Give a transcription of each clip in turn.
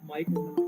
Mic on.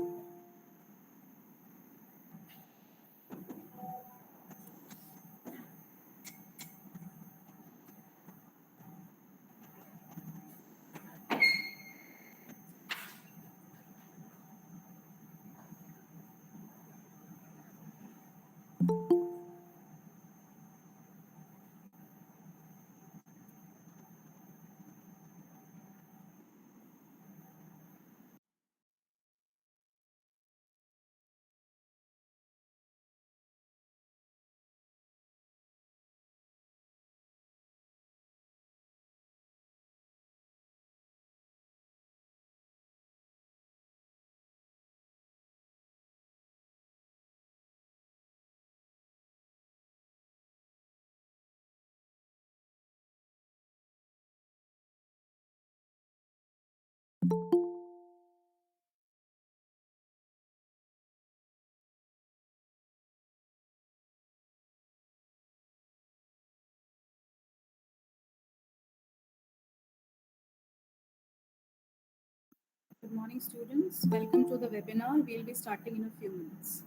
Good morning, students. Welcome to the webinar. We'll be starting in a few minutes.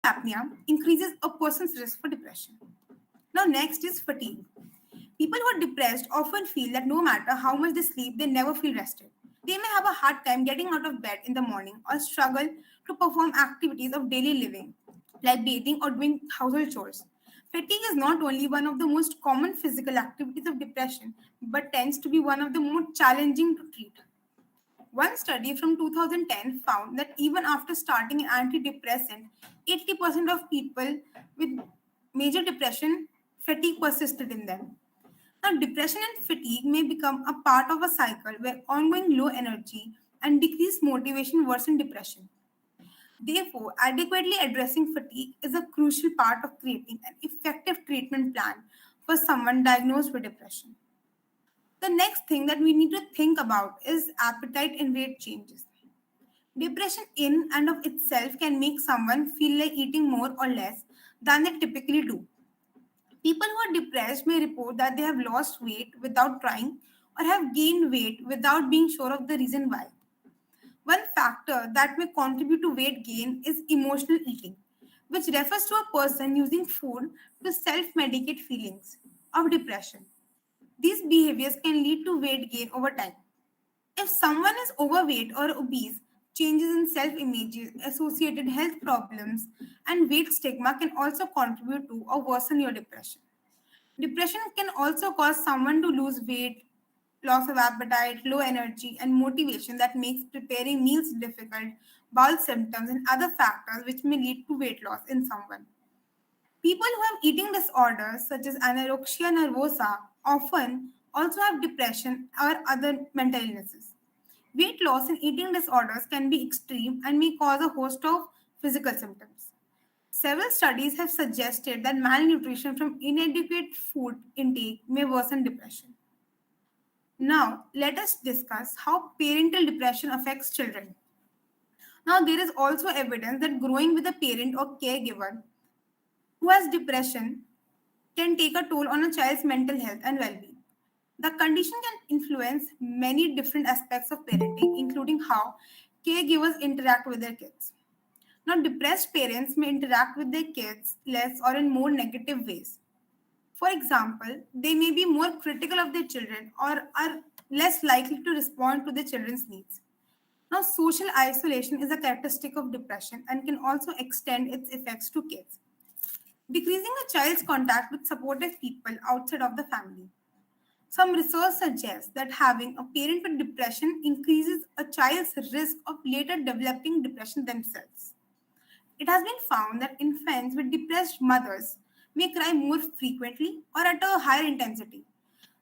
apnea increases a person's risk for depression. Now, next is fatigue. People who are depressed often feel that no matter how much they sleep, they never feel rested. They may have a hard time getting out of bed in the morning or struggle to perform activities of daily living, like bathing or doing household chores. Fatigue is not only one of the most common physical activities of depression, but tends to be one of the most challenging to treat. One study from 2010 found that even after starting an antidepressant, 80% of people with major depression, fatigue persisted in them. Now, depression and fatigue may become a part of a cycle where ongoing low energy and decreased motivation worsen depression. Therefore, adequately addressing fatigue is a crucial part of creating an effective treatment plan for someone diagnosed with depression. The next thing that we need to think about is appetite and weight changes. Depression in and of itself can make someone feel like eating more or less than they typically do. People who are depressed may report that they have lost weight without trying or have gained weight without being sure of the reason why. One factor that may contribute to weight gain is emotional eating, which refers to a person using food to self medicate feelings of depression. These behaviors can lead to weight gain over time. If someone is overweight or obese, changes in self image, associated health problems, and weight stigma can also contribute to or worsen your depression. Depression can also cause someone to lose weight, loss of appetite, low energy, and motivation that makes preparing meals difficult, bowel symptoms, and other factors which may lead to weight loss in someone. People who have eating disorders such as anorexia nervosa often also have depression or other mental illnesses. Weight loss in eating disorders can be extreme and may cause a host of physical symptoms. Several studies have suggested that malnutrition from inadequate food intake may worsen depression. Now, let us discuss how parental depression affects children. Now, there is also evidence that growing with a parent or caregiver who has depression can take a toll on a child's mental health and well being. The condition can influence many different aspects of parenting, including how caregivers interact with their kids. Now, depressed parents may interact with their kids less or in more negative ways. For example, they may be more critical of their children or are less likely to respond to their children's needs. Now, social isolation is a characteristic of depression and can also extend its effects to kids, decreasing a child's contact with supportive people outside of the family. Some research suggests that having a parent with depression increases a child's risk of later developing depression themselves. It has been found that infants with depressed mothers may cry more frequently or at a higher intensity.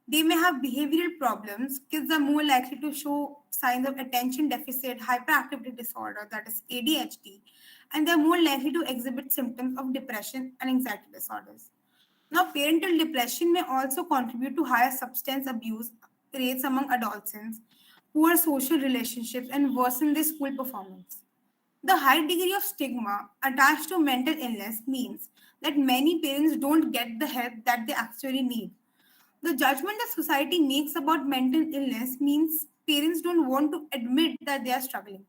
They may have behavioral problems. Kids are more likely to show signs of attention deficit hyperactivity disorder, that is ADHD, and they're more likely to exhibit symptoms of depression and anxiety disorders. Now, parental depression may also contribute to higher substance abuse rates among adolescents, poor social relationships, and worsen their school performance. The high degree of stigma attached to mental illness means that many parents don't get the help that they actually need. The judgment that society makes about mental illness means parents don't want to admit that they are struggling.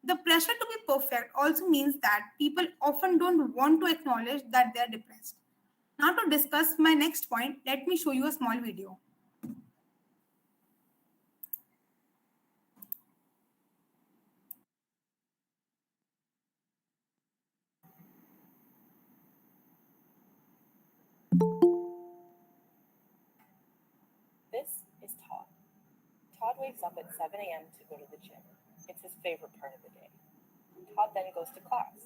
The pressure to be perfect also means that people often don't want to acknowledge that they are depressed. Now, to discuss my next point, let me show you a small video. This is Todd. Todd wakes up at 7 a.m. to go to the gym. It's his favorite part of the day. Todd then goes to class.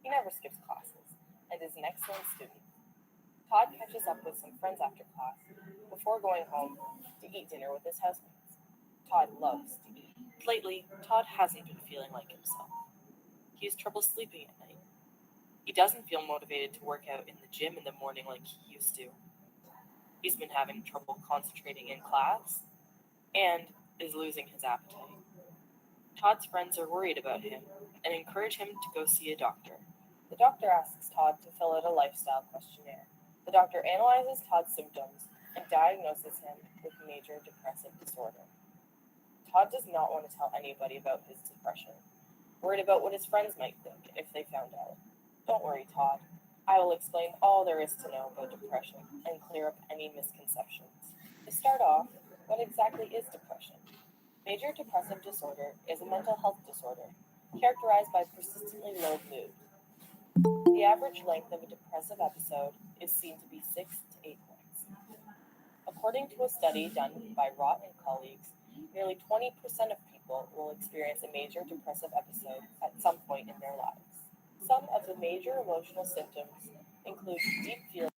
He never skips classes and is an excellent student. Todd catches up with some friends after class before going home to eat dinner with his housemates. Todd loves to eat. Lately, Todd hasn't been feeling like himself. He has trouble sleeping at night. He doesn't feel motivated to work out in the gym in the morning like he used to. He's been having trouble concentrating in class and is losing his appetite. Todd's friends are worried about him and encourage him to go see a doctor. The doctor asks Todd to fill out a lifestyle questionnaire. The doctor analyzes Todd's symptoms and diagnoses him with major depressive disorder. Todd does not want to tell anybody about his depression, worried about what his friends might think if they found out. Don't worry, Todd. I will explain all there is to know about depression and clear up any misconceptions. To start off, what exactly is depression? Major depressive disorder is a mental health disorder characterized by persistently low mood. The average length of a depressive episode is seen to be 6 to 8 months. According to a study done by Rott and colleagues, nearly 20% of people will experience a major depressive episode at some point in their lives. Some of the major emotional symptoms include deep feelings.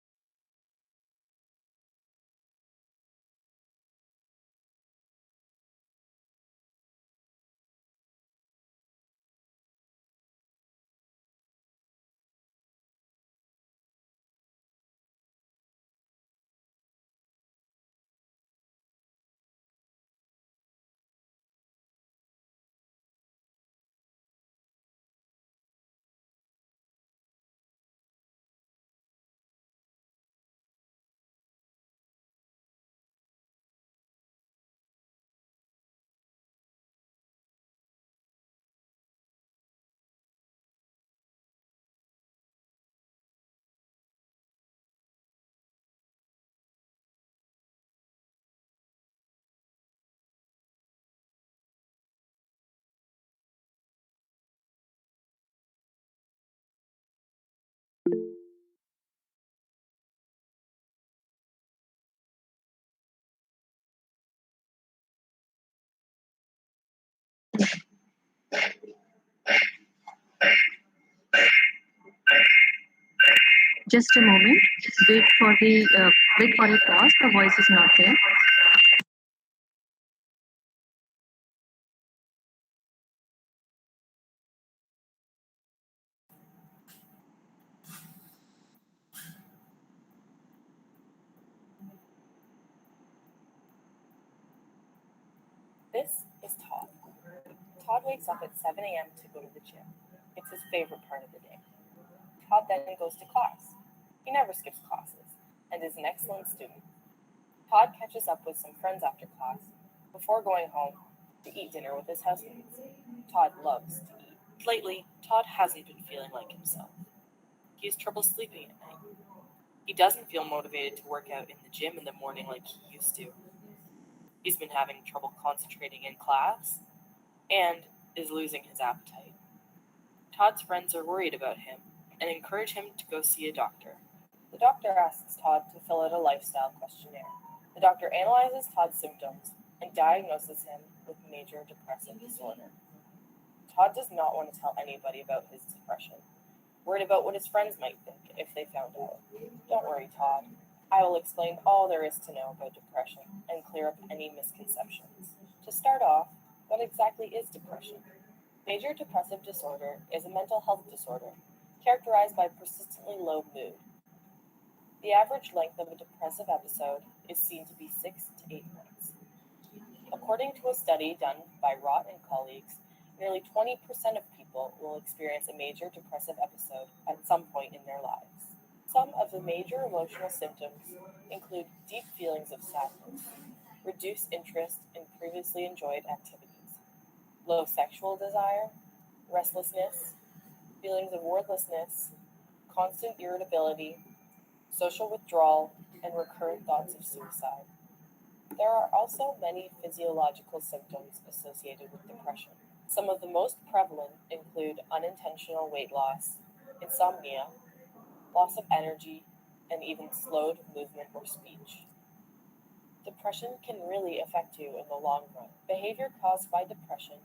Just a moment. Wait for a pause. The voice is not there. This is Todd. Todd wakes up at 7 a.m. to go to the gym. It's his favorite part of the day. Todd then goes to class. He never skips classes and is an excellent student. Todd catches up with some friends after class before going home to eat dinner with his housemates. Todd loves to eat. Lately, Todd hasn't been feeling like himself. He has trouble sleeping at night. He doesn't feel motivated to work out in the gym in the morning like he used to. He's been having trouble concentrating in class and is losing his appetite. Todd's friends are worried about him and encourage him to go see a doctor. The doctor asks Todd to fill out a lifestyle questionnaire. The doctor analyzes Todd's symptoms and diagnoses him with major depressive disorder. Todd does not want to tell anybody about his depression, worried about what his friends might think if they found out. Don't worry, Todd. I will explain all there is to know about depression and clear up any misconceptions. To start off, what exactly is depression? Major depressive disorder is a mental health disorder characterized by persistently low mood. The average length of a depressive episode is seen to be 6 to 8 months. According to a study done by Rott and colleagues, nearly 20% of people will experience a major depressive episode at some point in their lives. Some of the major emotional symptoms include deep feelings of sadness, reduced interest in previously enjoyed activities, low sexual desire, restlessness, feelings of worthlessness, constant irritability, social withdrawal, and recurrent thoughts of suicide. There are also many physiological symptoms associated with depression. Some of the most prevalent include unintentional weight loss, insomnia, loss of energy, and even slowed movement or speech. Depression can really affect you in the long run. Behavior caused by depression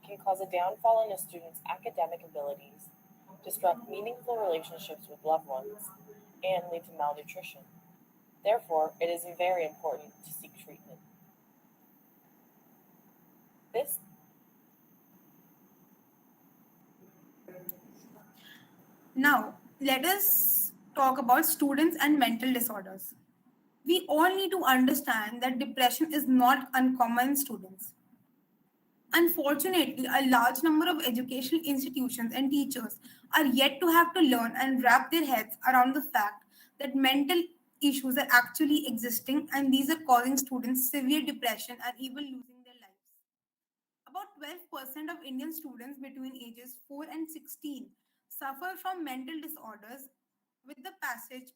can cause a downfall in a student's academic abilities, disrupt meaningful relationships with loved ones, and lead to malnutrition. Therefore, it is very important to seek treatment. This Now, let us talk about students and mental disorders. We all need to understand that depression is not uncommon in students. Unfortunately, a large number of educational institutions and teachers are yet to have to learn and wrap their heads around the fact that mental issues are actually existing and these are causing students severe depression and even losing their lives. About 12% of Indian students between ages 4 and 16 suffer from mental disorders. With the passage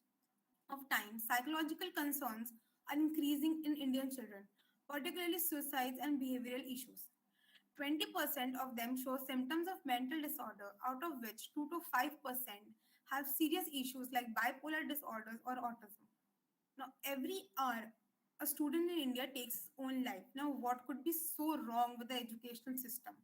of time, psychological concerns are increasing in Indian children, particularly suicides and behavioral issues. 20% of them show symptoms of mental disorder, out of which 2 to 5% have serious issues like bipolar disorders or autism. Now, every hour a student in India takes his own life. Now, what could be so wrong with the educational system?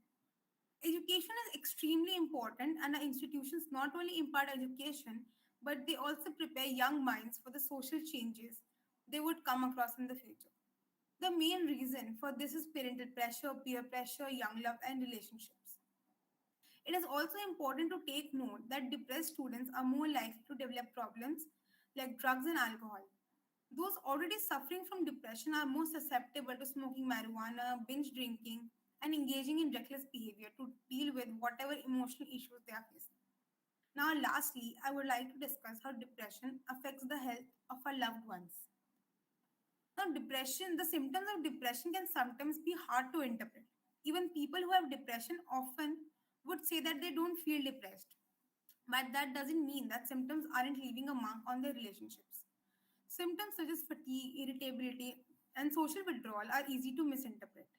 Education is extremely important, and our institutions not only impart education, but they also prepare young minds for the social changes they would come across in the future. The main reason for this is parental pressure, peer pressure, young love, and relationships. It is also important to take note that depressed students are more likely to develop problems like drugs and alcohol. Those already suffering from depression are more susceptible to smoking marijuana, binge drinking, and engaging in reckless behavior to deal with whatever emotional issues they are facing. Now, lastly, I would like to discuss how depression affects the health of our loved ones. Now, depression, the symptoms of depression can sometimes be hard to interpret. Even people who have depression often would say that they don't feel depressed. But that doesn't mean that symptoms aren't leaving a mark on their relationships. Symptoms such as fatigue, irritability, and social withdrawal are easy to misinterpret.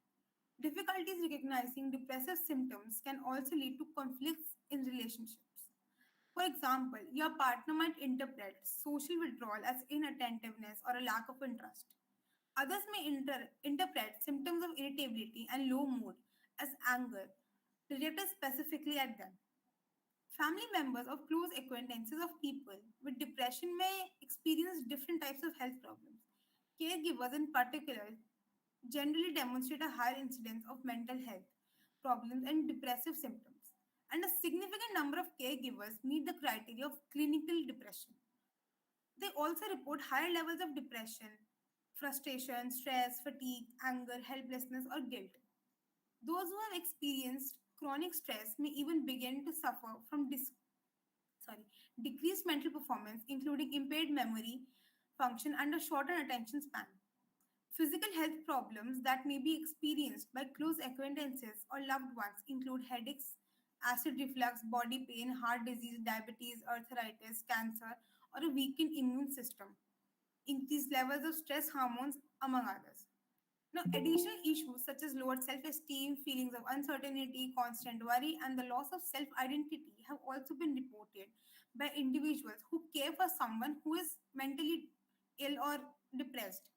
Difficulties recognizing depressive symptoms can also lead to conflicts in relationships. For example, your partner might interpret social withdrawal as inattentiveness or a lack of interest. Others may interpret symptoms of irritability and low mood as anger, directed specifically at them. Family members or close acquaintances of people with depression may experience different types of health problems. Caregivers, in particular, generally demonstrate a higher incidence of mental health problems and depressive symptoms. And a significant number of caregivers meet the criteria of clinical depression. They also report higher levels of depression, frustration, stress, fatigue, anger, helplessness, or guilt. Those who have experienced chronic stress may even begin to suffer from decreased mental performance, including impaired memory function and a shorter attention span. Physical health problems that may be experienced by close acquaintances or loved ones include headaches, acid reflux, body pain, heart disease, diabetes, arthritis, cancer, or a weakened immune system, increased levels of stress hormones, among others. Now, additional issues such as lowered self esteem, feelings of uncertainty, constant worry, and the loss of self identity have also been reported by individuals who care for someone who is mentally ill or depressed.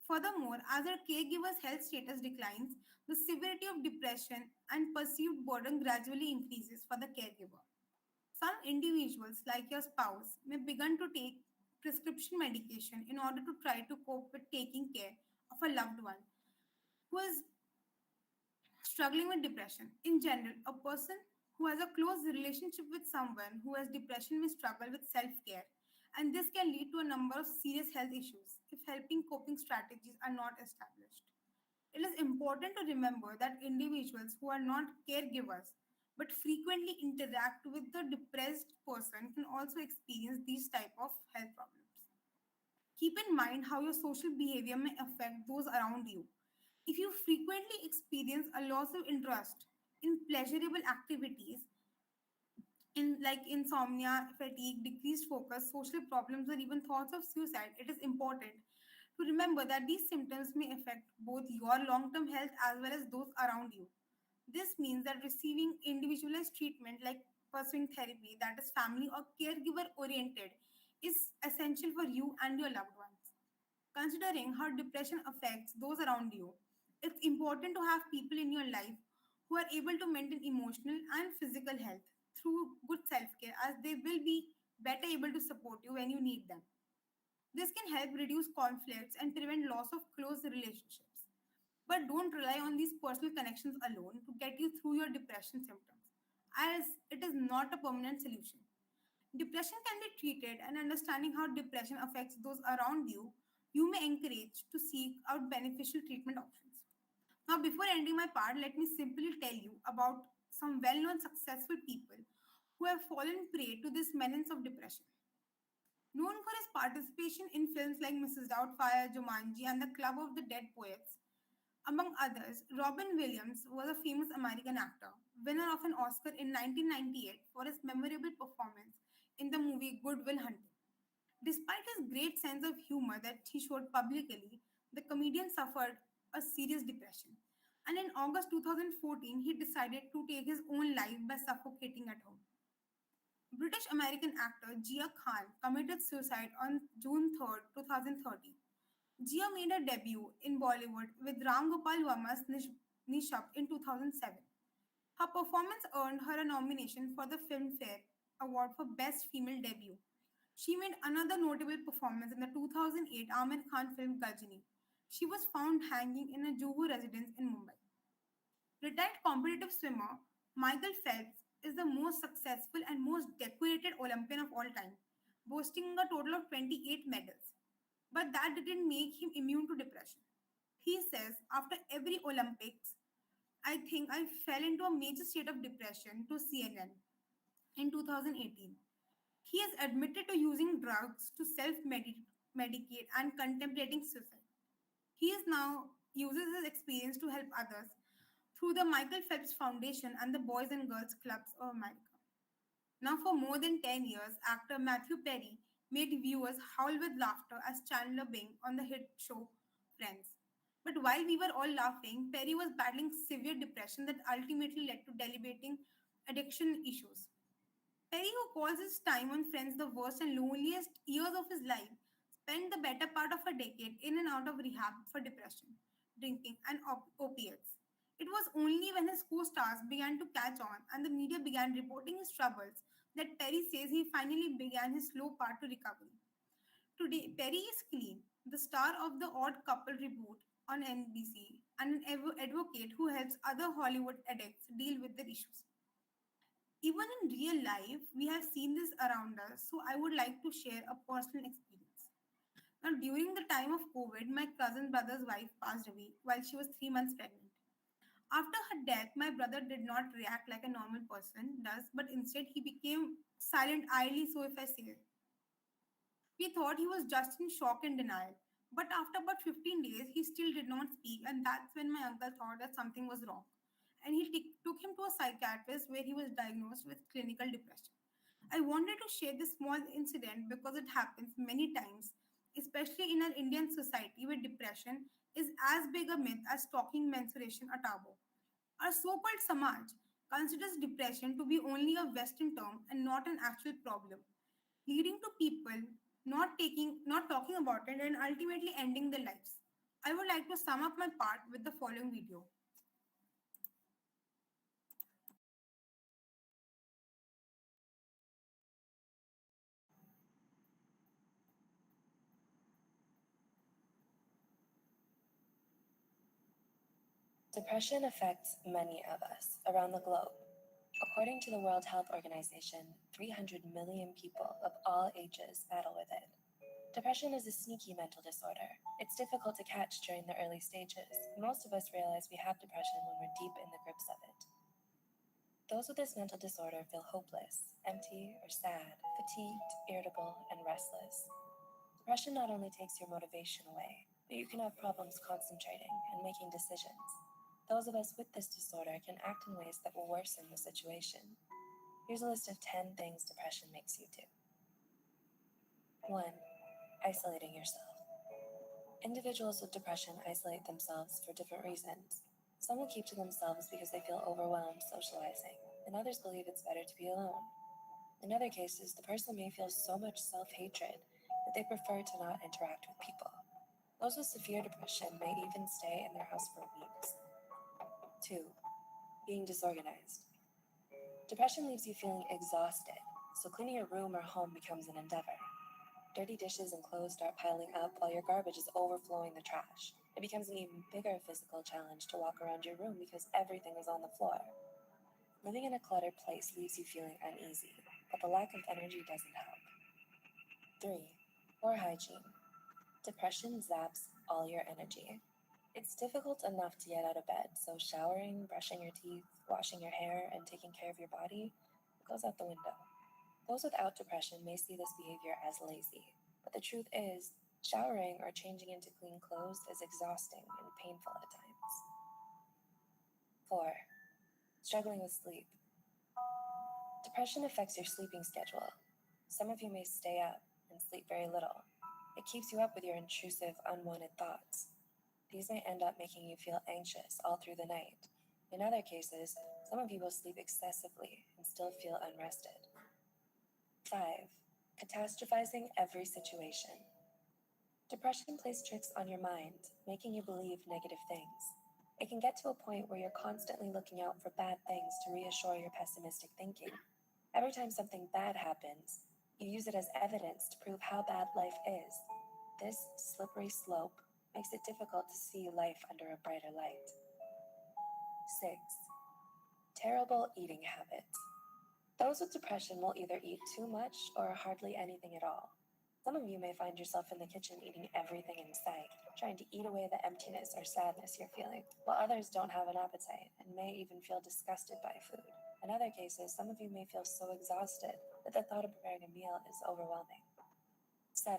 Furthermore, as a caregiver's health status declines, the severity of depression and perceived burden gradually increases for the caregiver. Some individuals, like your spouse, may begin to take prescription medication in order to try to cope with taking care of a loved one who is struggling with depression. In general, a person who has a close relationship with someone who has depression may struggle with self care, and this can lead to a number of serious health issues if helping coping strategies are not established. It is important to remember that individuals who are not caregivers but frequently interact with the depressed person can also experience these type of health problems. Keep in mind how your social behavior may affect those around you. If you frequently experience a loss of interest in pleasurable activities, in like insomnia, fatigue, decreased focus, social problems, or even thoughts of suicide, it is important to remember that these symptoms may affect both your long term health as well as those around you. This means that receiving individualized treatment like pursuing therapy that is family or caregiver oriented is essential for you and your loved ones. Considering how depression affects those around you, it's important to have people in your life who are able to maintain emotional and physical health through good self care, as they will be better able to support you when you need them. This can help reduce conflicts and prevent loss of close relationships. But don't rely on these personal connections alone to get you through your depression symptoms, as it is not a permanent solution. Depression can be treated, and understanding how depression affects those around you, you may encourage to seek out beneficial treatment options. Now, before ending my part, let me simply tell you about some well known successful people who have fallen prey to this menace of depression. Known for his participation in films like Mrs. Doubtfire, Jumanji, and The Club of the Dead Poets, Among others, Robin Williams was a famous American actor, winner of an Oscar in 1998 for his memorable performance in the movie Good Will Hunting. Despite his great sense of humor that he showed publicly, the comedian suffered a serious depression. And in August 2014, he decided to take his own life by suffocating at home. British American actor Jia Khan committed suicide on June 3rd, 2013. Jia made her debut in Bollywood with Ram Gopal Varma's Nishab in 2007. Her performance earned her a nomination for the Filmfare Award for Best Female Debut. She made another notable performance in the 2008 Amir Khan film Gajini. She was found hanging in a Juhu residence in Mumbai. Retired competitive swimmer Michael Phelps is the most successful and most decorated Olympian of all time, boasting a total of 28 medals. But that didn't make him immune to depression. He says, after every Olympics, I think I fell into a major state of depression to CNN in 2018. He has admitted to using drugs to self medicate and contemplating suicide. He is now uses his experience to help others through the Michael Phelps Foundation and the Boys and Girls Clubs of America. Now, for more than 10 years, actor Matthew Perry made viewers howl with laughter as Chandler Bing on the hit show Friends. But while we were all laughing, Perry was battling severe depression that ultimately led to debilitating addiction issues. Perry, who calls his time on Friends the worst and loneliest years of his life, spent the better part of a decade in and out of rehab for depression, drinking, and opiates. It was only when his co stars began to catch on and the media began reporting his troubles that Perry says he finally began his slow path to recovery. Today, Perry is clean, the star of the Odd Couple reboot on NBC, and an advocate who helps other Hollywood addicts deal with their issues. Even in real life, we have seen this around us, so I would like to share a personal experience. Now, during the time of COVID, my cousin brother's wife passed away while she was 3 months pregnant. After her death, my brother did not react like a normal person does, but instead he became silent, idly, so if I say. We thought he was just in shock and denial. But after about 15 days, he still did not speak, and that's when my uncle thought that something was wrong. And he took him to a psychiatrist where he was diagnosed with clinical depression. I wanted to share this small incident because it happens many times, especially in our Indian society where depression is as big a myth as talking menstruation or taboo. Our so called Samaj considers depression to be only a Western term and not an actual problem, leading to people not talking about it and ultimately ending their lives. I would like to sum up my part with the following video. Depression affects many of us around the globe. According to the World Health Organization, 300 million people of all ages battle with it. Depression is a sneaky mental disorder. It's difficult to catch during the early stages. Most of us realize we have depression when we're deep in the grips of it. Those with this mental disorder feel hopeless, empty, or sad, fatigued, irritable, and restless. Depression not only takes your motivation away, but you can have problems concentrating and making decisions. Those of us with this disorder can act in ways that will worsen the situation. Here's a list of 10 things depression makes you do. 1. Isolating yourself. Individuals with depression isolate themselves for different reasons. Some will keep to themselves because they feel overwhelmed socializing, and others believe it's better to be alone. In other cases, the person may feel so much self-hatred that they prefer to not interact with people. Those with severe depression may even stay in their house for weeks. 2. Being disorganized. Depression leaves you feeling exhausted, so cleaning your room or home becomes an endeavor. Dirty dishes and clothes start piling up while your garbage is overflowing the trash. It becomes an even bigger physical challenge to walk around your room because everything is on the floor. Living in a cluttered place leaves you feeling uneasy, but the lack of energy doesn't help. 3. Poor hygiene. Depression zaps all your energy. It's difficult enough to get out of bed, so showering, brushing your teeth, washing your hair, and taking care of your body goes out the window. Those without depression may see this behavior as lazy, but the truth is, showering or changing into clean clothes is exhausting and painful at times. 4. Struggling with sleep. Depression affects your sleeping schedule. Some of you may stay up and sleep very little. It keeps you up with your intrusive, unwanted thoughts. These may end up making you feel anxious all through the night. In other cases, some of you will sleep excessively and still feel unrested. 5. Catastrophizing every situation. Depression plays tricks on your mind, making you believe negative things. It can get to a point where you're constantly looking out for bad things to reassure your pessimistic thinking. Every time something bad happens, you use it as evidence to prove how bad life is. This slippery slope makes it difficult to see life under a brighter light. 6. Terrible eating habits. Those with depression will either eat too much or hardly anything at all. Some of you may find yourself in the kitchen eating everything in sight, trying to eat away the emptiness or sadness you're feeling, while others don't have an appetite and may even feel disgusted by food. In other cases, some of you may feel so exhausted that the thought of preparing a meal is overwhelming. 7.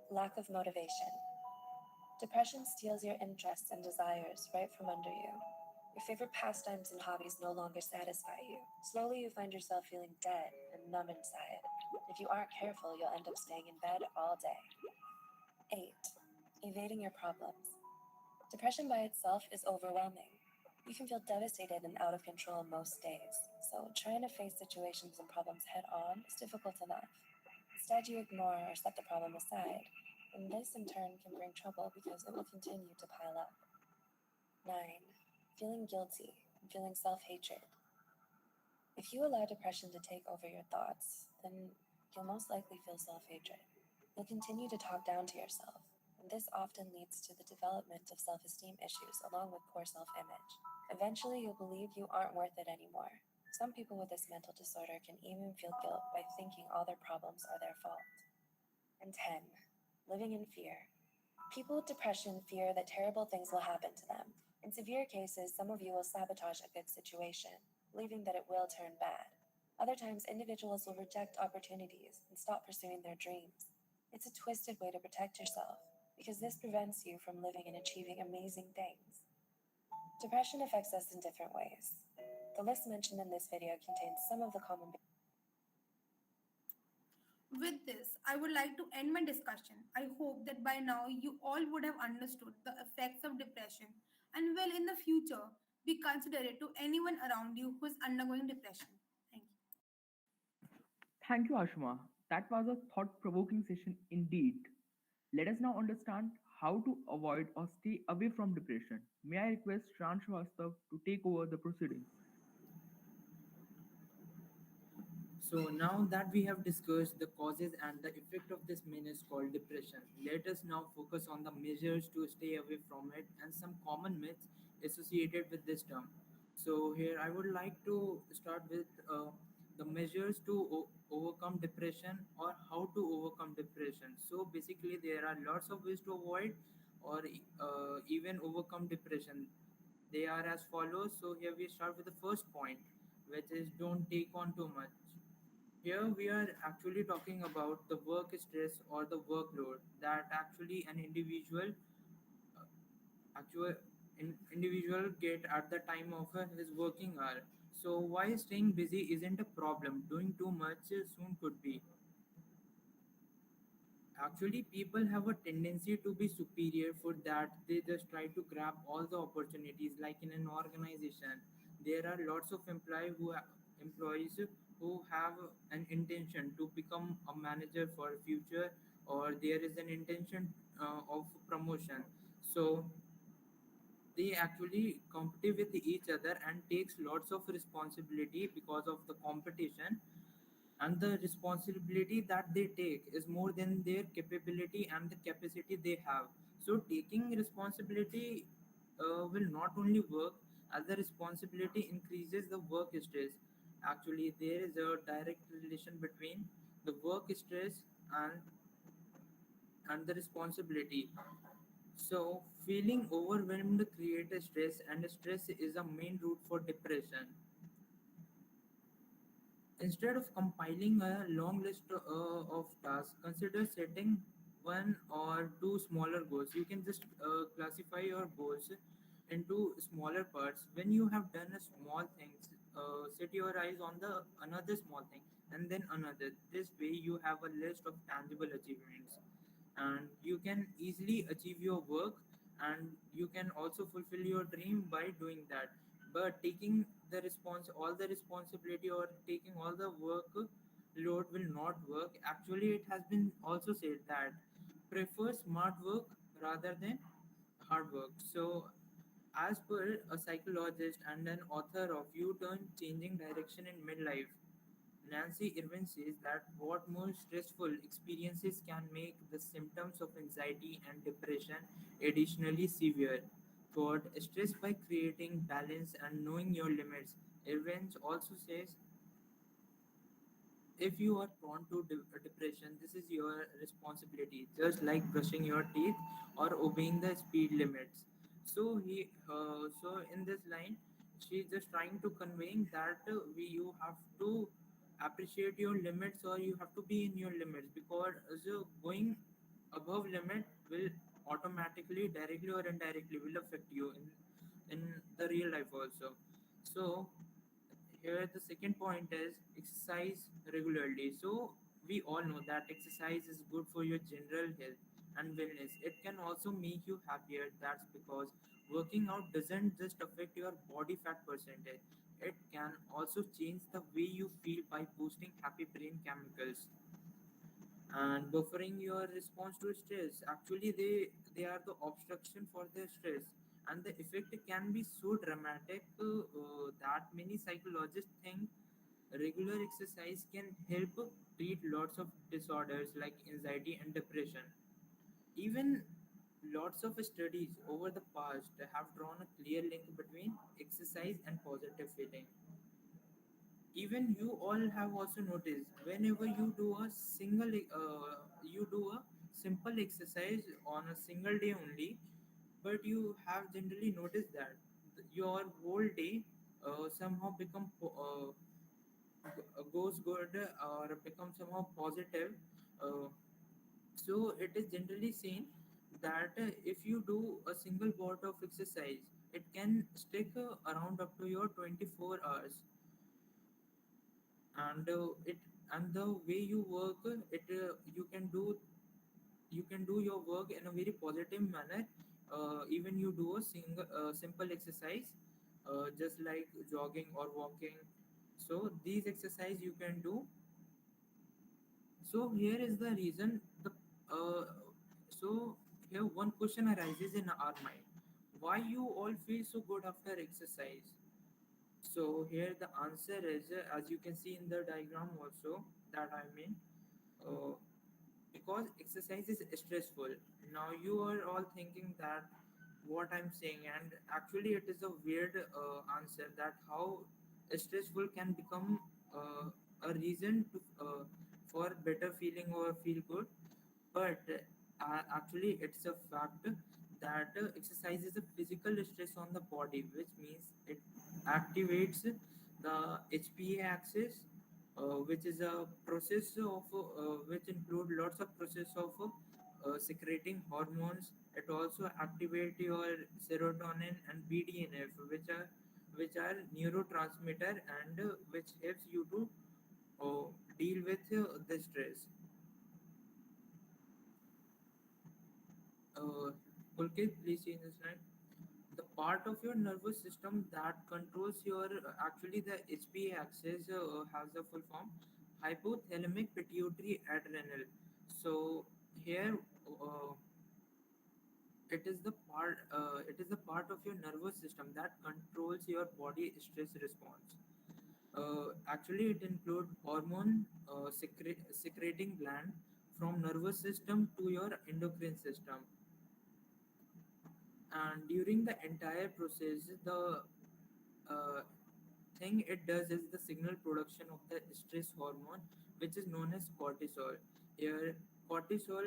Lack of motivation. Depression steals your interests and desires right from under you. Your favorite pastimes and hobbies no longer satisfy you. Slowly, you find yourself feeling dead and numb inside. If you aren't careful, you'll end up staying in bed all day. 8. Evading your problems. Depression by itself is overwhelming. You can feel devastated and out of control most days, so trying to face situations and problems head on is difficult enough. Instead, you ignore or set the problem aside, and this in turn can bring trouble because it will continue to pile up. 9. Feeling guilty and feeling self-hatred. If you allow depression to take over your thoughts, then you'll most likely feel self-hatred. You'll continue to talk down to yourself, and this often leads to the development of self-esteem issues along with poor self-image. Eventually, you'll believe you aren't worth it anymore. Some people with this mental disorder can even feel guilt by thinking all their problems are their fault. And 10. Living in fear. People with depression fear that terrible things will happen to them. In severe cases, some of you will sabotage a good situation, believing that it will turn bad. Other times, individuals will reject opportunities and stop pursuing their dreams. It's a twisted way to protect yourself, because this prevents you from living and achieving amazing things. Depression affects us in different ways. The list mentioned in this video contains some of the common. With this, I would like to end my discussion. I hope that by now you all would have understood the effects of depression and will in the future be considerate to anyone around you who is undergoing depression. Thank you. Thank you, Ashma. That was a thought provoking session indeed. Let us now understand how to avoid or stay away from depression. May I request Shan Srivastav to take over the proceedings? So now that we have discussed the causes and the effect of this menace called depression, let us now focus on the measures to stay away from it and some common myths associated with this term. So here I would like to start with the measures to overcome depression or how to overcome depression. So basically there are lots of ways to avoid or even overcome depression. They are as follows. So here we start with the first point, which is don't take on too much. Here we are actually talking about the work stress or the workload that actually an uh, actual individual get at the time of his working hour. So why staying busy isn't a problem, doing too much soon could be. Actually, people have a tendency to be superior for that. They just try to grab all the opportunities. Like in an organization, there are lots of employees who have an intention to become a manager for future, or there is an intention of promotion. So they actually compete with each other and takes lots of responsibility because of the competition, and the responsibility that they take is more than their capability and the capacity they have. So taking responsibility will not only work, as the responsibility increases the work stress. Actually there is a direct relation between the work stress and the responsibility. So feeling overwhelmed creates stress, and stress is a main root for depression. Instead of compiling a long list of tasks, consider setting one or two smaller goals. You can just classify your goals into smaller parts. When you have done a small thing, set your eyes on the another small thing and then another. This way you have a list of tangible achievements, and you can easily achieve your work, and you can also fulfill your dream by doing that. But taking all the responsibility, or taking all the work load will not work. Actually, it has been also said that prefer smart work rather than hard work. So as per a psychologist and an author of U-Turn Changing Direction in Midlife, Nancy Irwin says that what more stressful experiences can make the symptoms of anxiety and depression additionally severe. Quote, stress by creating balance and knowing your limits. Irwin also says if you are prone to depression, this is your responsibility, just like brushing your teeth or obeying the speed limits. So in this line, she's just trying to conveying that you have to appreciate your limits, or you have to be in your limits, because going above limit will automatically, directly or indirectly, will affect you in the real life also. So here the second point is exercise regularly. So we all know that exercise is good for your general health and wellness. It can also make you happier. That's because working out doesn't just affect your body fat percentage, it can also change the way you feel by boosting happy brain chemicals and buffering your response to stress. Actually, they are the obstruction for the stress, and the effect can be so dramatic that many psychologists think regular exercise can help treat lots of disorders like anxiety and depression. Even lots of studies over the past have drawn a clear link between exercise and positive feeling. Even you all have also noticed whenever you do a simple exercise on a single day only, but you have generally noticed that your whole day somehow goes good, or become somehow positive. uh, so it is generally seen that if you do a single bout of exercise, it can stick around up to your 24 hours. And it and the way you work, it you can do your work in a very positive manner. Even you do a simple exercise, just like jogging or walking. So these exercise you can do. So here is the reason. The uh, so here one question arises in our mind: why you all feel so good after exercise? So here the answer is, as you can see in the diagram also, that I mean, uh, because exercise is stressful. Now you are all thinking that what I'm saying, and actually it is a weird answer, that how stressful can become a reason to for better feeling or feel good. But actually it's a fact that exercise is a physical stress on the body, which means it activates the HPA axis, which is a process of which include lots of process of secreting hormones. It also activate your serotonin and BDNF, which are neurotransmitter, and which helps you to uh, deal with the stress. Uh, Pulkit, please change the slide. The part of your nervous system that controls your actually the HPA axis has a full form: hypothalamic pituitary adrenal. So here it is the part of your nervous system that controls your body stress response. Actually, it includes hormone secreting gland from nervous system to your endocrine system, and during the entire process, the uh, thing it does is the signal production of the stress hormone, which is known as cortisol. Here cortisol,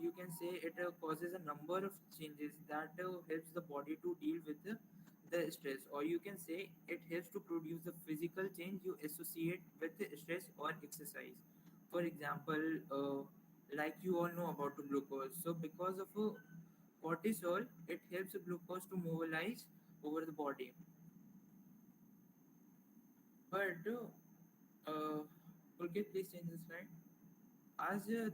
you can say it causes a number of changes that helps the body to deal with the stress, or you can say it helps to produce the physical change you associate with the stress or exercise. For example, like you all know about the glucose. So because of cortisol, it helps glucose to mobilize, over the body. But Pulkit, please change the slide. As you,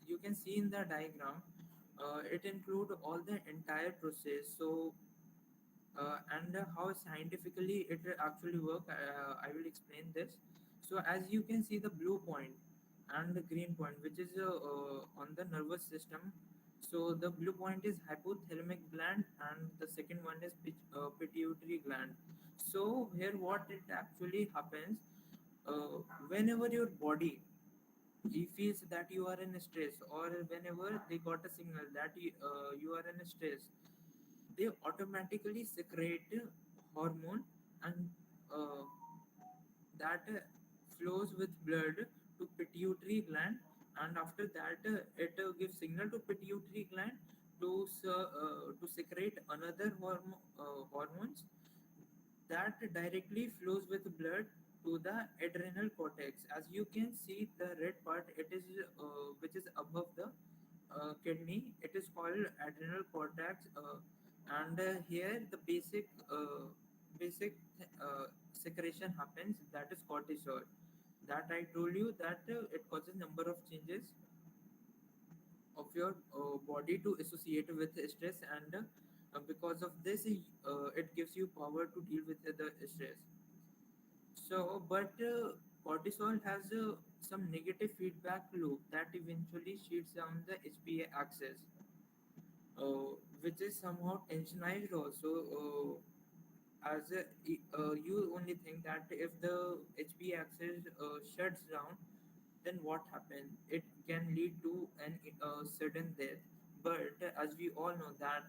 you can see in the diagram, it include all the entire process. So and how scientifically it actually work, I will explain this. So as you can see the blue point and the green point, which is on the nervous system. So the blue point is hypothalamic gland and the second one is pituitary gland. So here what it actually happens, uh, whenever your body he feels that you are in stress, or whenever they got a signal that you are in stress, they automatically secrete hormone, and uh, that flows with blood to pituitary gland, and after that it gives signal to pituitary gland to secrete another hormones that directly flows with blood to the adrenal cortex. As you can see the red part, it is which is above the kidney, it is called adrenal cortex, and here the basic secretion happens, that is cortisol, that I told you that it causes number of changes of your body to associate with stress, and because of this it gives you power to deal with the stress. So but cortisol has some negative feedback loop that eventually shoots down the HPA axis, which is somehow tensionized also. As you only think that if the HPA axis shuts down, then what happens? It can lead to an sudden death. But as we all know that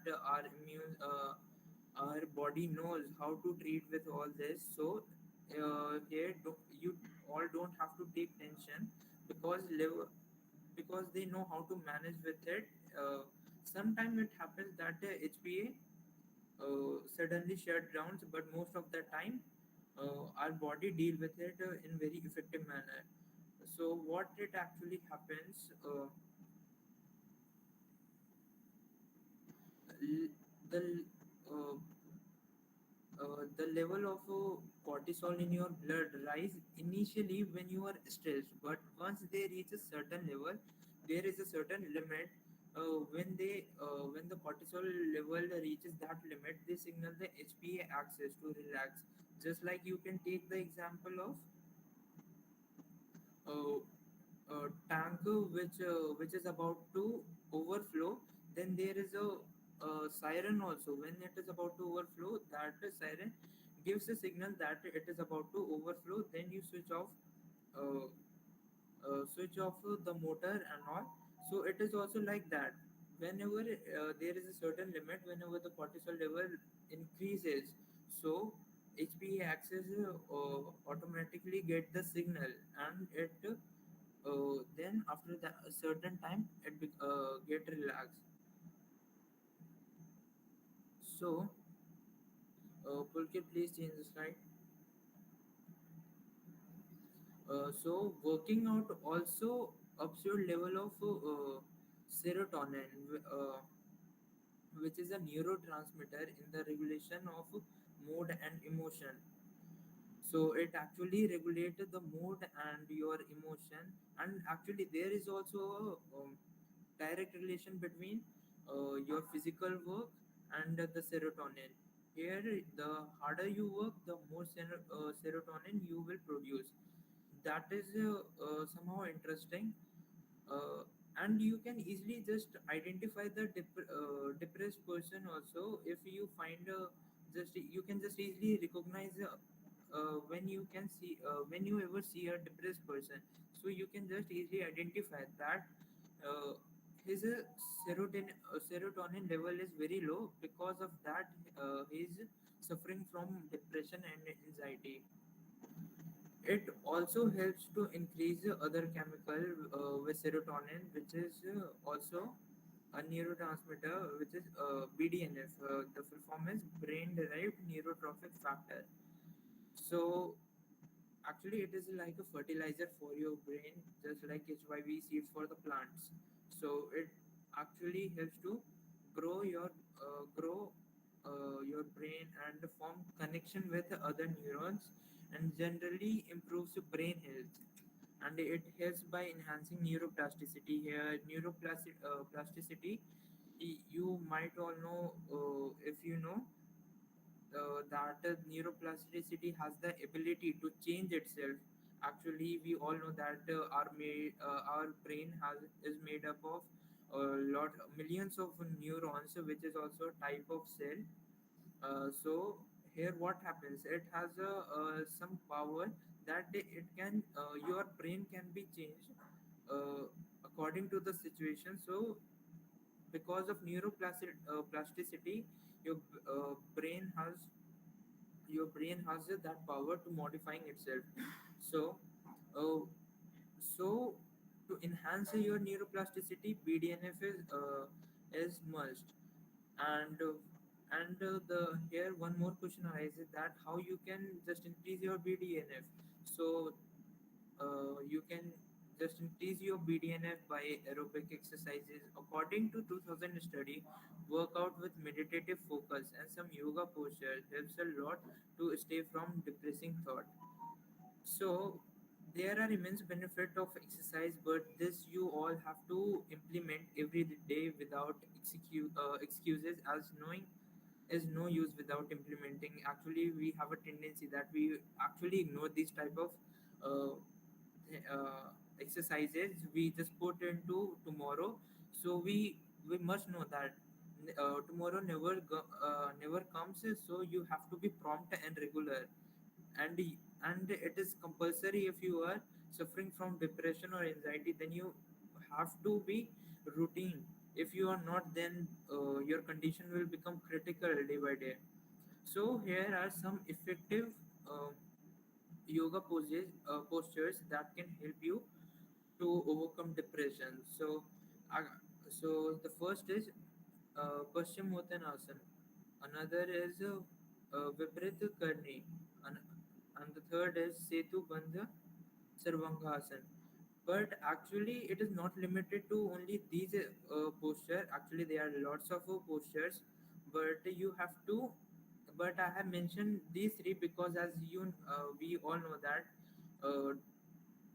our body knows how to treat with all this. So here you all don't have to take tension, because because they know how to manage with it. Sometimes it happens that HPA suddenly shut down, but most of the time our body deal with it in very effective manner. So what it actually happens, l- the uh, the level of cortisol in your blood rise initially when you are stressed, but once they reach a certain level, there is a certain limit. When the cortisol level reaches that limit, they signal the HPA axis to relax. Just like you can take the example of uh, tank which is about to overflow, then there is a siren also. When it is about to overflow, that siren gives a signal that it is about to overflow. Then you uh, switch off the motor and all. So it is also like that. Whenever there is a certain limit, whenever the cortisol level increases, so HPA axis automatically get the signal, and it then after that a certain time it get relaxed. So Pulkit, please change the slide. So working out also ups your level of serotonin, which is a neurotransmitter in the regulation of mood and emotion. So it actually regulates the mood and your emotion, and actually there is also a direct relation between your physical work and the serotonin. Here, the harder you work, the more serotonin you will produce. That is somehow interesting, uh, and you can easily just identify the depressed person also. If you find just you can just easily recognize when you ever see a depressed person, so you can just easily identify that uh, his serotonin level is very low. Because of that he is suffering from depression and anxiety. It also helps to increase the other chemical with serotonin, which is also a neurotransmitter, which is BDNF. The full form is brain-derived neurotrophic factor. So actually, it is like a fertilizer for your brain, just like HYV seeds for the plants. So it actually helps to grow your brain and form connection with other neurons and generally improves your brain health, and it helps by enhancing neuroplasticity. Here plasticity, you might all know, if you know that neuroplasticity has the ability to change itself. Actually, we all know that our brain has is made up of a lot millions of neurons, which is also a type of cell. So here what happens, it has some power that it can your brain can be changed uh, according to the situation. So because of plasticity, your brain has that power to modifying itself. So uh, so to enhance your neuroplasticity, BDNF is must. And the here one more question arises, that how you can just increase your BDNF. So you can just increase your BDNF by aerobic exercises. According to 2000 study, workout with meditative focus and some yoga posture helps a lot to stay from depressing thought. So there are immense benefit of exercise, but this you all have to implement every day without excuses, as knowing is no use without implementing. Actually, we have a tendency that we actually ignore these type of uh, exercises. We just put into tomorrow. So we must know that tomorrow never comes. So you have to be prompt and regular, and and it is compulsory. If you are suffering from depression or anxiety, then you have to be routine. If you are not, then your condition will become critical day by day. So here are some effective uh, yoga postures that can help you to overcome depression. Uh, so the first is Paschimottanasana. Another is Viprit Karni. And, and the third is Setu Bandha Sarvangasana. But actually, it is not limited to only these posture. Actually, there are lots of postures, but you have to. But I have mentioned these three because, as we all know that uh,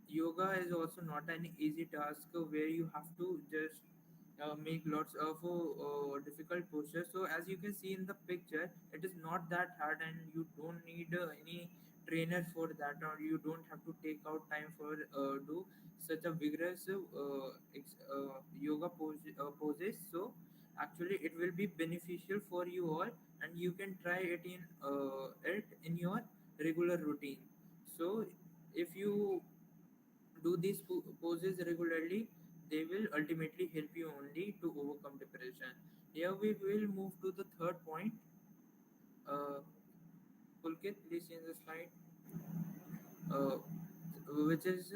yoga is also not an easy task where you have to just make lots of difficult postures. So as you can see in the picture, it is not that hard, and you don't need any trainer for that, or you don't have to take out time for do such a vigorous yoga poses. So actually it will be beneficial for you all, and you can try it in your regular routine. So if you do these poses regularly, they will ultimately help you only to overcome depression. Here we will move to the third point. Uh, Pulkit, please change the slide. Uh, which is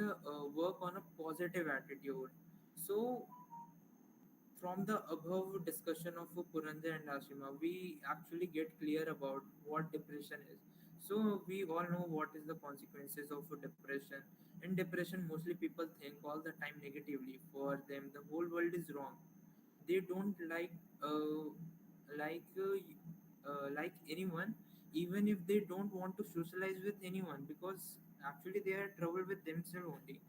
work on a positive attitude. So from the above discussion of Puranjay and Ashima, we actually get clear about what depression is. So we all know what is the consequences of depression. In depression, mostly people think all the time negatively. For them, the whole world is wrong. They don't like like anyone, even if they don't want to socialize with anyone, because actually they are trouble with themselves only.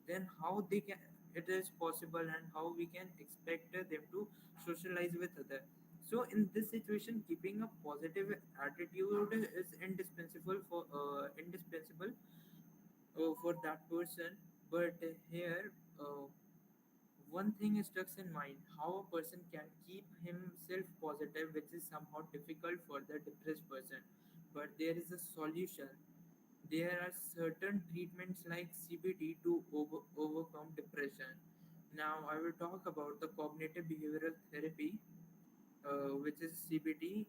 Then how they can, it is possible, and how we can expect them to socialize with other. So in this situation, keeping a positive attitude is indispensable for that person. But here one thing is stuck in mind, how a person can keep himself positive, which is somehow difficult for the depressed person. But there is a solution. There are certain treatments like CBT to overcome depression. Now I will talk about the cognitive behavioral therapy, which is CBT.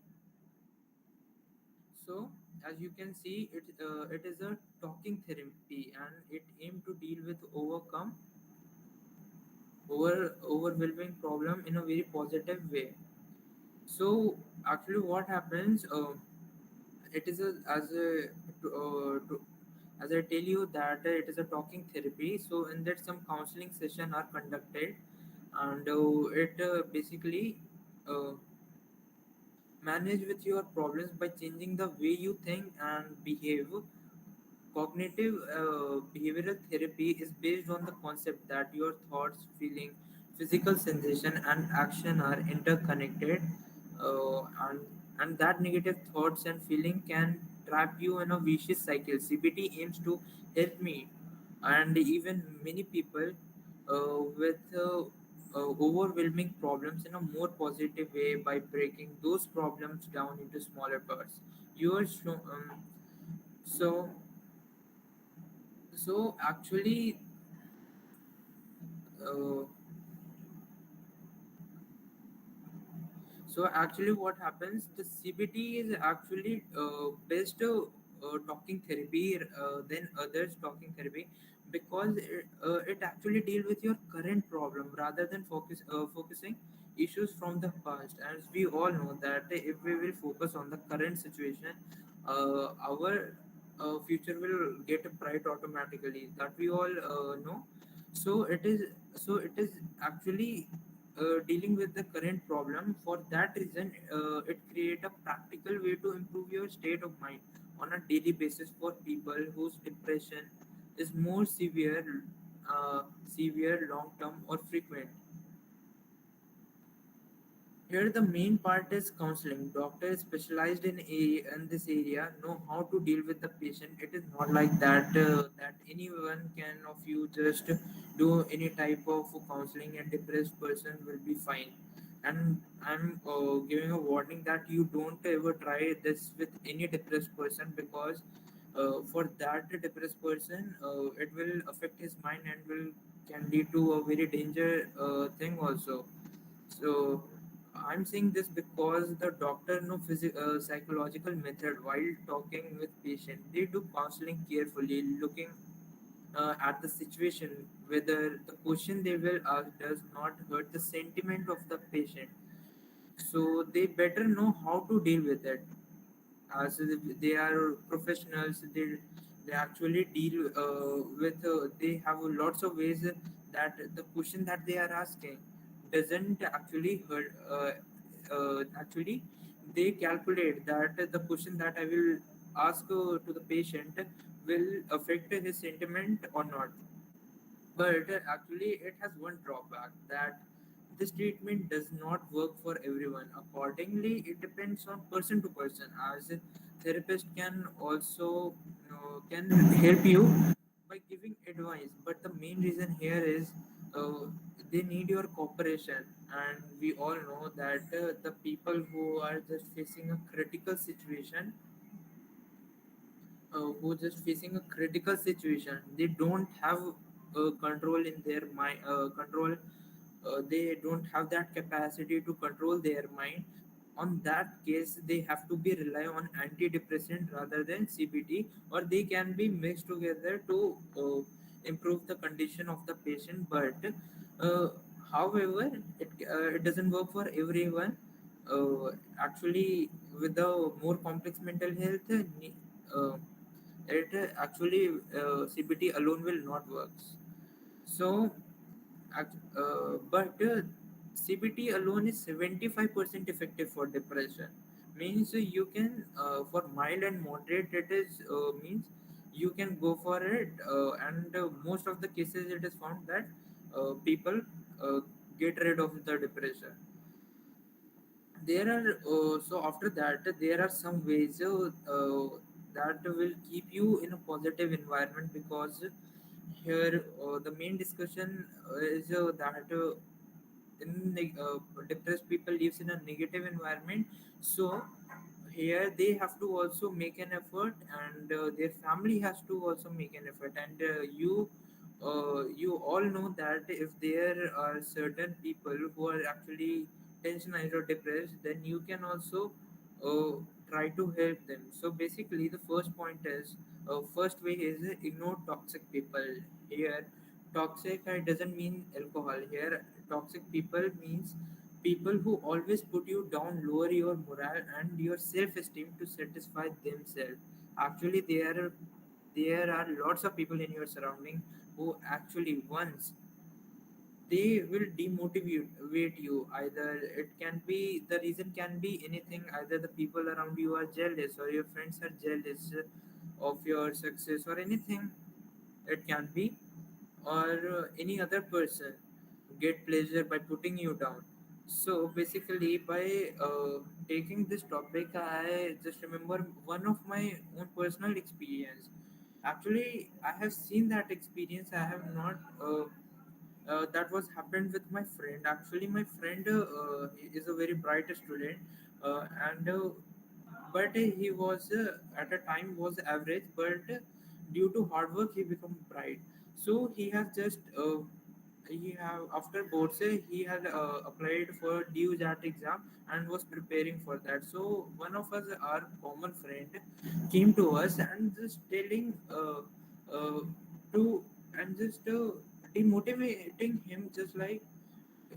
So as you can see, it is a talking therapy, and it aims to deal with overwhelming problem in a very positive way. So actually, what happens? It is as I tell you that it is a talking therapy. So in that some counseling session are conducted, and it basically uh, manage with your problems by changing the way you think and behave. Cognitive behavioral therapy is based on the concept that your thoughts, feeling, physical sensation, and action are interconnected, and that negative thoughts and feeling can trap you in a vicious cycle. CBT aims to help me and even many people with overwhelming problems in a more positive way by breaking those problems down into smaller parts. Yours, so so actually, uh, what happens? The CBT is actually best talking therapy than others talking therapy because it actually deal with your current problem rather than focusing issues from the past. As we all know that if we will focus on the current situation, our future will get bright automatically. That we all know. So it is actually dealing with the current problem. For that reason, it create a practical way to improve your state of mind on a daily basis for people whose depression is more severe, long term, or frequent. Here, the main part is counseling. Doctors specialized in this area know how to deal with the patient. It is not like that anyone can of you just do any type of counseling and depressed person will be fine. And I'm giving a warning that you don't ever try this with any depressed person because for that depressed person, it will affect his mind and will can lead to a very danger thing also. So I'm saying this because the doctor know psychological method while talking with patient. They do counseling carefully, looking at the situation whether the question they will ask does not hurt the sentiment of the patient. So they better know how to deal with it. So they are professionals. They actually deal with. They have lots of ways that the question that they are asking doesn't actually hurt. Actually, they calculate that the question that I will ask to the patient will affect his sentiment or not. But actually, it has one drawback that this treatment does not work for everyone. Accordingly, it depends on person to person. As a therapist can also can help you by giving advice, but the main reason here is uh, they need your cooperation. And we all know that the people who are just facing a critical situation who just facing a critical situation, they don't have control in their mind control they don't have that capacity to control their mind. On that case, they have to be rely on antidepressant rather than CBT, or they can be mixed together to improve the condition of the patient. But uh, however, it doesn't work for everyone. Actually, with the more complex mental health, uh, it actually CBT alone will not work. So, but CBT alone is 75% effective for depression. Means you can for mild and moderate it is means you can go for it, and most of the cases it is found that people uh, get rid of the depression. There are so after that there are some ways that will keep you in a positive environment because here the main discussion is that depressed people lives in a negative environment. So here they have to also make an effort, and their family has to also make an effort. And you all know that if there are certain people who are actually tensionized or depressed, then you can also uh, try to help them. So basically the first point is first way is ignore toxic people. Here toxic doesn't mean alcohol. Here toxic people means people who always put you down, lower your morale and your self-esteem to satisfy themselves. Actually, there are lots of people in your surrounding who actually once they will demotivate you. Either it can be, the reason can be anything, either the people around you are jealous or your friends are jealous of your success or anything it can be, or any other person get pleasure by putting you down. So basically by taking this topic, I just remember one of my own personal experience. Actually I have seen that experience. I have not that was happened with my friend. Actually my friend is a very bright student, and but he was at a time was average, but due to hard work he become bright. So he has just he have after boards he had applied for due JAT exam and was preparing for that. So one of us, our common friend, came to us and just telling uh, to and just demotivating him, just like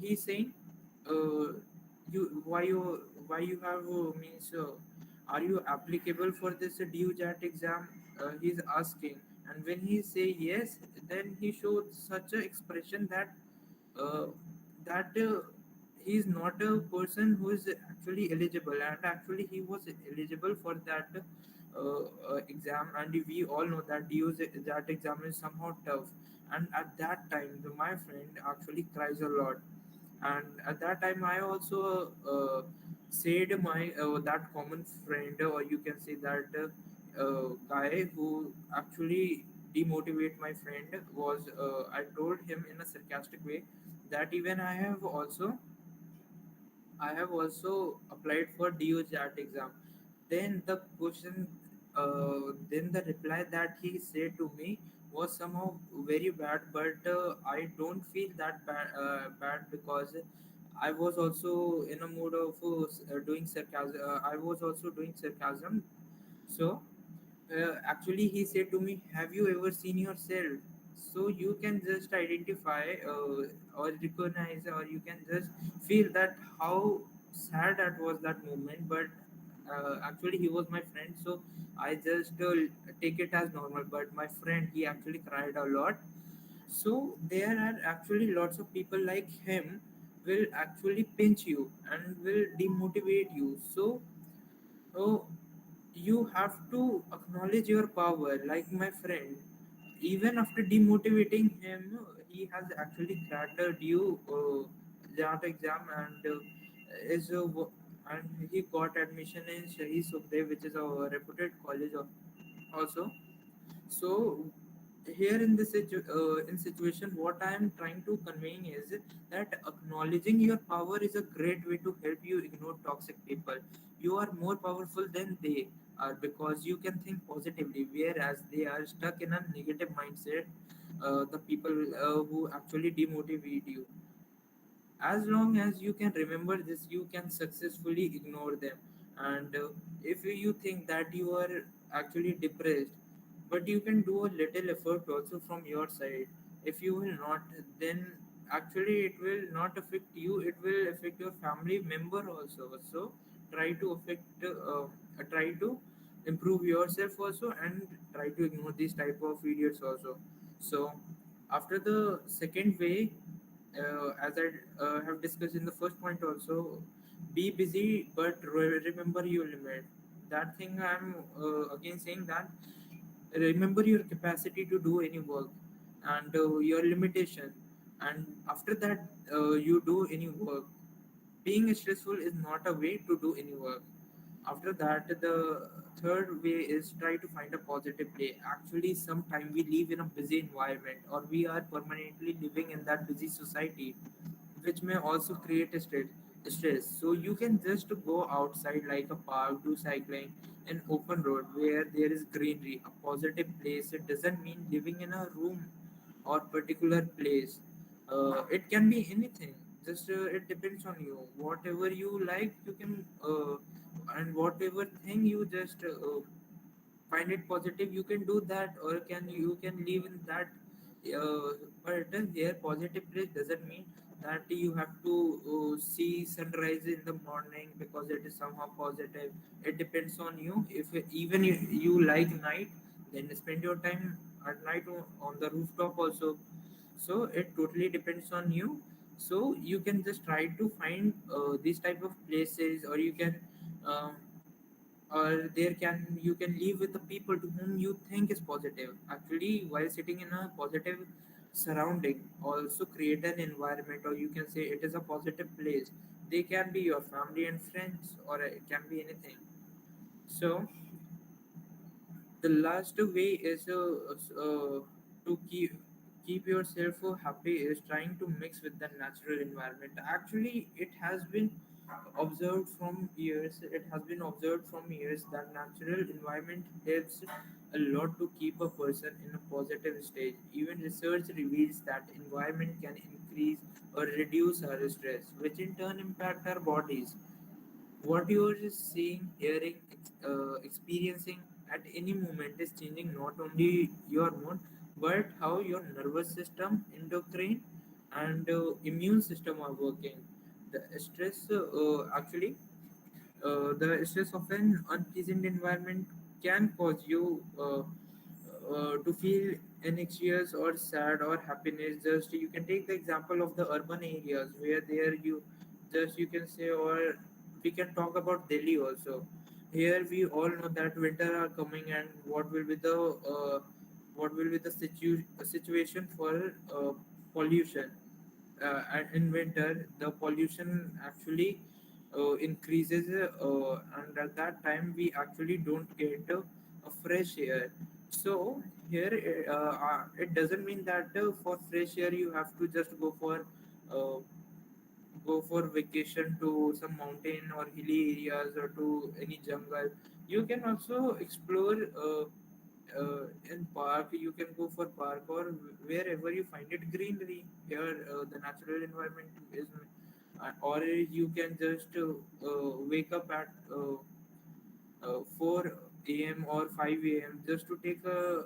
he's saying, uh, you why you have means are you applicable for this due JAT exam? He's asking, and when he say yes, then he showed such a expression that uh, he is not a person who is actually eligible, and actually he was eligible for that exam. And we all know that that exam is somehow tough, and at that time my friend actually cries a lot. And at that time I also said my that common friend, or you can say that guy who actually demotivate my friend was, I told him in a sarcastic way that even I have also applied for DOJAT exam. Then the question, then the reply that he said to me was somehow very bad, but I don't feel that bad because I was also in a mood of doing sarcasm. I was also doing sarcasm. So actually, he said to me, "Have you ever seen yourself?" So you can just identify or recognize, or you can just feel that how sad that was that moment. But actually, he was my friend, so I just take it as normal. But my friend, he actually cried a lot. So there are actually lots of people like him will actually pinch you and will demotivate you. So you have to acknowledge your power. Like my friend, even after demotivating him, he has actually cracked a due JAT exam, and and he got admission in Shahi Sukhdev, which is a reputed college also. So here in this in situation, what I am trying to conveying is that acknowledging your power is a great way to help you ignore toxic people. You are more powerful than they are because you can think positively, whereas they are stuck in a negative mindset. The people who actually demotivate you, as long as you can remember this, you can successfully ignore them. And if you think that you are actually depressed, but you can do a little effort also from your side. If you will not, then actually it will not affect you, it will affect your family member also. So try to try to improve yourself also, and try to ignore these type of videos also. So after the second way, as I have discussed in the first point also, be busy but remember your limit. That thing I'm again saying that remember your capacity to do any work, and your limitation. And after that, you do any work. Being stressful is not a way to do any work. After that, the third way is try to find a positive play. Actually, sometimes we live in a busy environment, or we are permanently living in that busy society, which may also create a stress. So you can just go outside like a park, do cycling, an open road where there is greenery, a positive place. It doesn't mean living in a room or particular place. It can be anything. Just it depends on you. Whatever you like, you can, and whatever thing you just find it positive, you can do that, or can you can live in that. uh, but here positive place doesn't mean that you have to see sunrise in the morning because it is somehow positive. It depends on you. If even you like night, then spend your time at night on the rooftop also. So it totally depends on you. So you can just try to find these type of places, or you can uh, or there can you can live with the people to whom you think is positive. Actually, while sitting in a positive surrounding, also create an environment, or you can say it is a positive place. They can be your family and friends, or it can be anything. So the last way is to keep yourself happy is trying to mix with the natural environment. Actually, it has been observed from years that natural environment helps a lot to keep a person in a positive state. Even research reveals that environment can increase or reduce our stress, which in turn impact our bodies. What you are seeing, hearing, experiencing at any moment is changing not only your mood, but how your nervous system, endocrine, and immune system are working. The stress, the stress of an unpleasant environment can cause you to feel anxious or sad or happiness. Just you can take the example of the urban areas where there you just you can say, or we can talk about Delhi also. Here we all know that winter are coming, and what will be the situation for pollution. And in winter the pollution actually increases, and at that time we actually don't get a fresh air. So here it doesn't mean that for fresh air you have to just uh, go for vacation to some mountain or hilly areas or to any jungle. You can also explore in park. You can go for park or wherever you find it greenery. Here the natural environment is, or you can just wake up at 4 a.m. or 5 a.m. Just to take a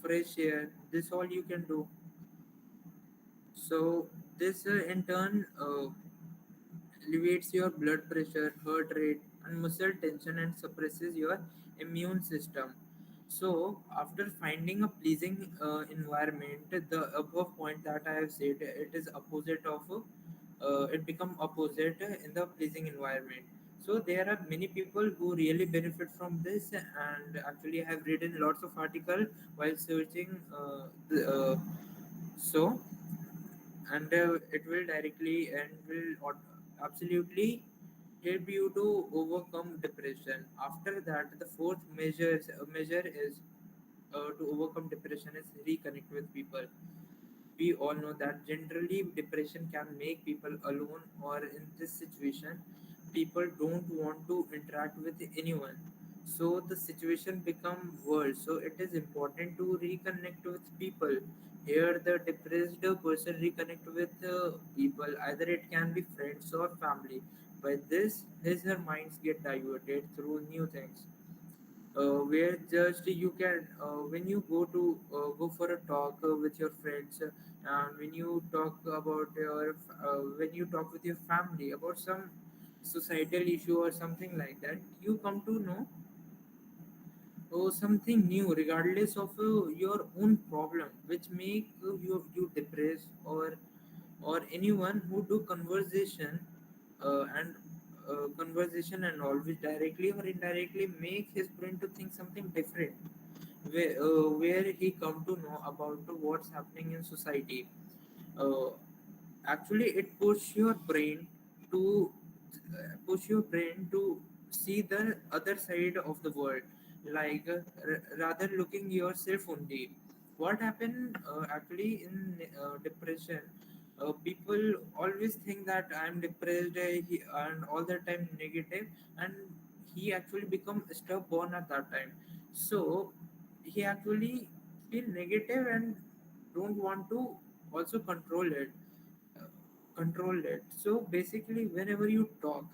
fresh air. This all you can do. So this in turn elevates your blood pressure, heart rate, and muscle tension, and suppresses your immune system. So, after finding a pleasing environment, the above point that I have said, it is opposite of it become opposite in the pleasing environment. So there are many people who really benefit from this, and actually I have written lots of article while searching. So and it will directly and will absolutely help you to overcome depression. After that, the fourth measure is to overcome depression is reconnect with people. We all know that generally depression can make people alone, or in this situation people don't want to interact with anyone, so the situation become worse. So it is important to reconnect with people. Here the depressed person reconnect with people, either it can be friends or family. By this his her minds get diverted through new things, where just you can when you go for a talk with your friends, and when you talk about when you talk with your family about some societal issue or something like that, you come to know something new regardless of your own problem which make you depressed, or anyone who do and conversation and all, which directly or indirectly make his brain to think something different, where he come to know about what's happening in society. uh, Actually it push your brain to see the other side of the world, like rather looking yourself only. What happened actually in depression, people always think that I'm depressed, and all the time negative, and he actually become stubborn at that time. So he actually feel negative and don't want to also uh, control it. So basically whenever you talk,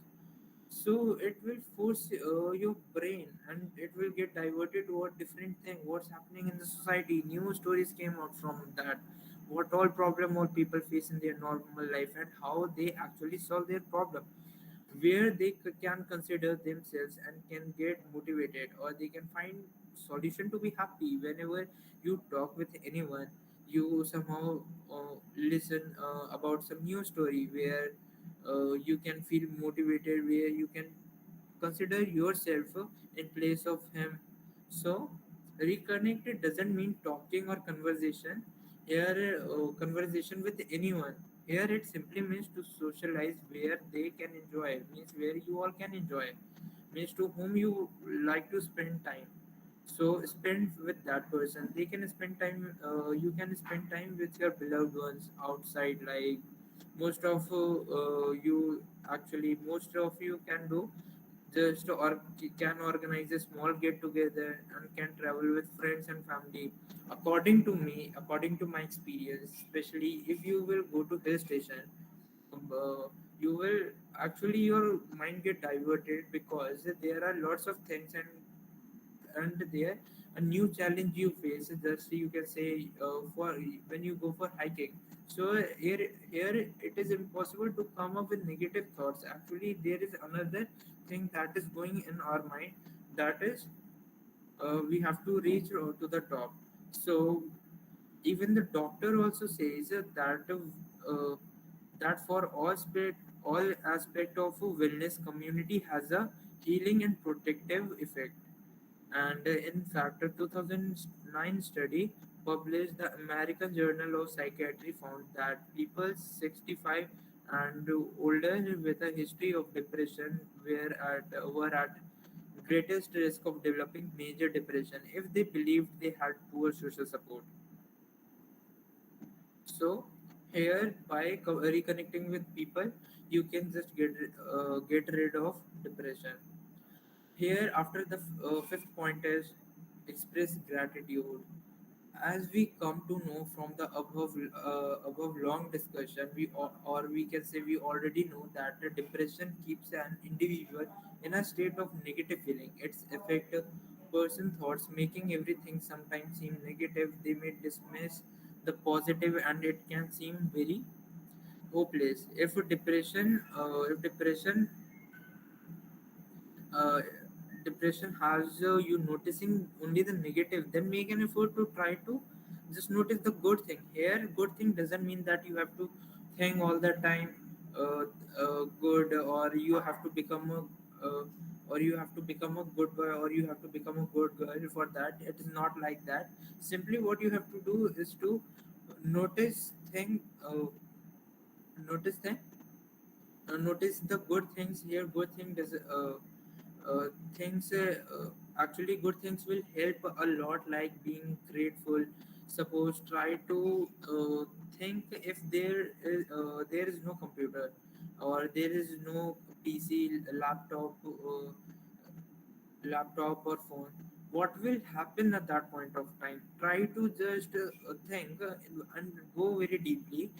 so it will force your brain, and it will get diverted toward different thing what's happening in the society. New stories came out from that, what all problem all people face in their normal life, and how they actually solve their problem, where they can consider themselves and can get motivated, or they can find solution to be happy. Whenever you talk with anyone, you somehow listen about some new story where you can feel motivated, where you can consider yourself in place of him. So reconnected doesn't mean talking or conversation here, conversation with anyone. Here it simply means to socialize where they can enjoy, means where you all can enjoy, means to whom you like to spend time. So spend with that person. They can spend time. You can spend time with your beloved ones outside. Like most of you can do just or can organize a small get together and can travel with friends and family. According to me, according to my experience, especially if you will go to hill station, you will actually your mind get diverted because there are lots of things, and there a new challenge you face, just you can say for when you go for hiking. So here it is impossible to come up with negative thoughts. Actually there is another thing that is going in our mind, that is we have to reach to the top. So even the doctor also says that for all aspect of wellness, community has a healing and protective effect. And in fact, a 2009 study published the American Journal of Psychiatry found that people 65 and older with a history of depression were at greatest risk of developing major depression if they believed they had poor social support. So here, by reconnecting with people, you can just get rid of depression. Here, after the fifth point is express gratitude. As we come to know from the above long discussion, or we can say we already know that the depression keeps an individual in a state of negative feeling. It's affect a person thoughts, making everything sometimes seem negative. They may dismiss the positive, and it can seem very hopeless. If uh, depression has you noticing only the negative, then make an effort to try to just notice the good thing. Here good thing doesn't mean that you have to think all the time uh, good, or you have to become a or you have to become a good boy, or you have to become a good girl. For that, it is not like that. Simply what you have to do is to notice thing notice thing notice the good things. Here good thing does things actually good things will help a lot, like being grateful. Suppose try to think, if there is no computer, or there is no PC, laptop or phone, what will happen at that point of time? Try to just think and go very deeply.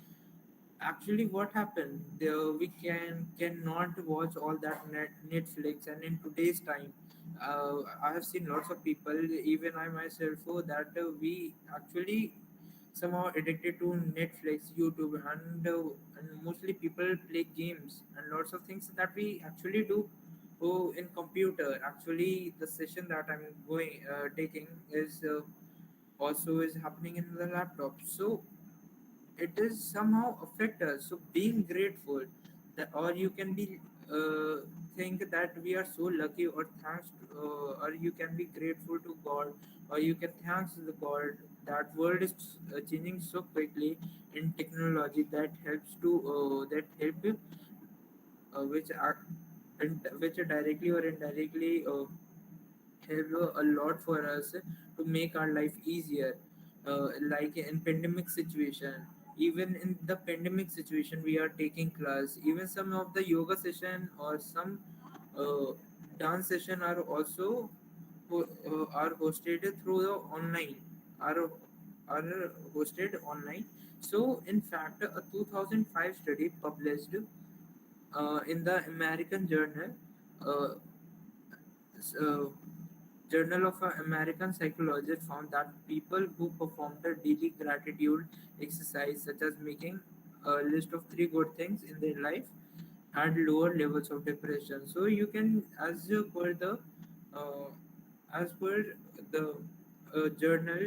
Actually what happened there, we cannot watch all that Netflix. And in today's time, I have seen lots of people, even I myself, we actually somehow addicted to Netflix, YouTube, and mostly people play games and lots of things that we actually do. Oh, in computer, actually the session that I'm going taking is also is happening in the laptop. So it is somehow affect us. So being grateful, that, or you can be think that we are so lucky, or or you can be grateful to God, or you can thanks the God that world is changing so quickly in technology that helps to that help which are which directly or indirectly help a lot for us to make our life easier. Like in pandemic situation, even in the pandemic situation, we are taking class. Even some of the yoga session or some uh, dance session are also are hosted through the online, are are hosted online. So in fact, a 2005 study published in the American uh, uh, Journal of American Psychology found that people who performed a daily gratitude exercise, such as making a list of three good things in their life, had lower levels of depression. So you can, uh, as per the journal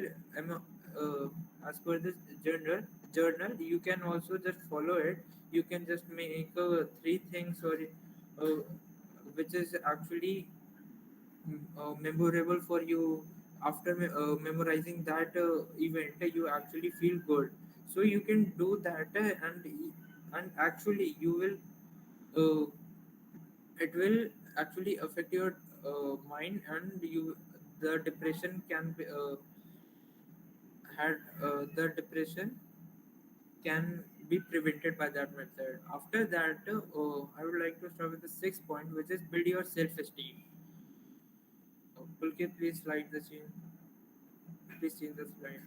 as per this journal you can also just follow it. You can just make three things or uh, which is actually memorable for you. After memorizing that event, you actually feel good, so you can do that, and actually you will uh, it will actually affect your mind, and you the depression can be had the depression can be prevented by that method. After that, I would like to start with the sixth point, which is build your self-esteem. Pulkit, please slide the scene. Please change the slide.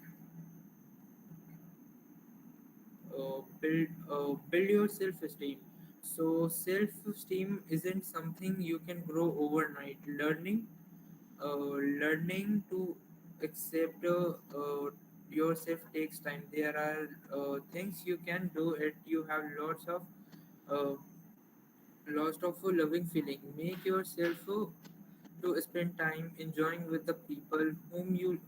Build your self-esteem. So self-esteem isn't something you can grow overnight. Learning to accept yourself takes time. There are things you can do it. You have uh, lots of a loving feeling. Make yourself to spend time enjoying with the people whom you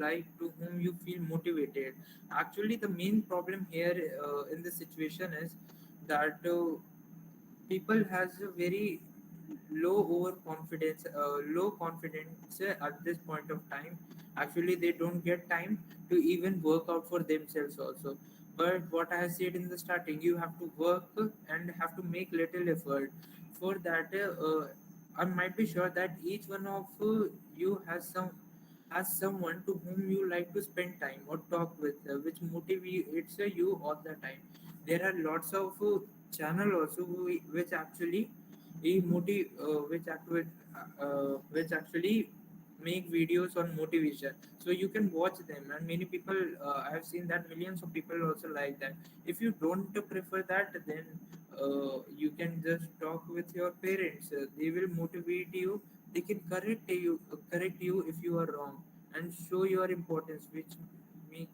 like, to whom you feel motivated. Actually, the main problem here in this situation is that people has a very low confidence at this point of time. Actually, they don't get time to even work out for themselves also. But what I said in the starting, you have to work and have to make little effort for that. I might be sure that each one of you has someone to whom you like to spend time or talk with, which motivates you all the time. There are lots of channel also which actually which actually make videos on motivation, so you can watch them. And many people, I have seen that millions of people also like that. If you don't prefer that, then you can just talk with your parents. They will motivate you. They can correct you if you are wrong, and show your importance, make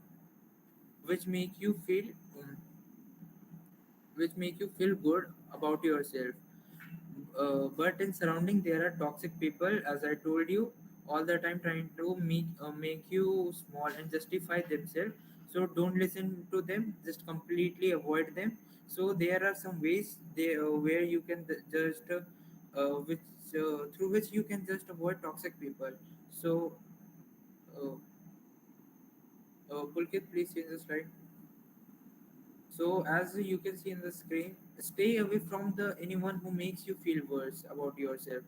make you feel um, which make you feel good about yourself. But in surrounding there are toxic people, as I told you, all the time trying to make you small and justify themselves. So don't listen to them, just completely avoid them. So there are some ways where you can just which through which you can just avoid toxic people. So uh, Pulkit, please change the slide. So as you can see in the screen, stay away from the anyone who makes you feel worse about yourself.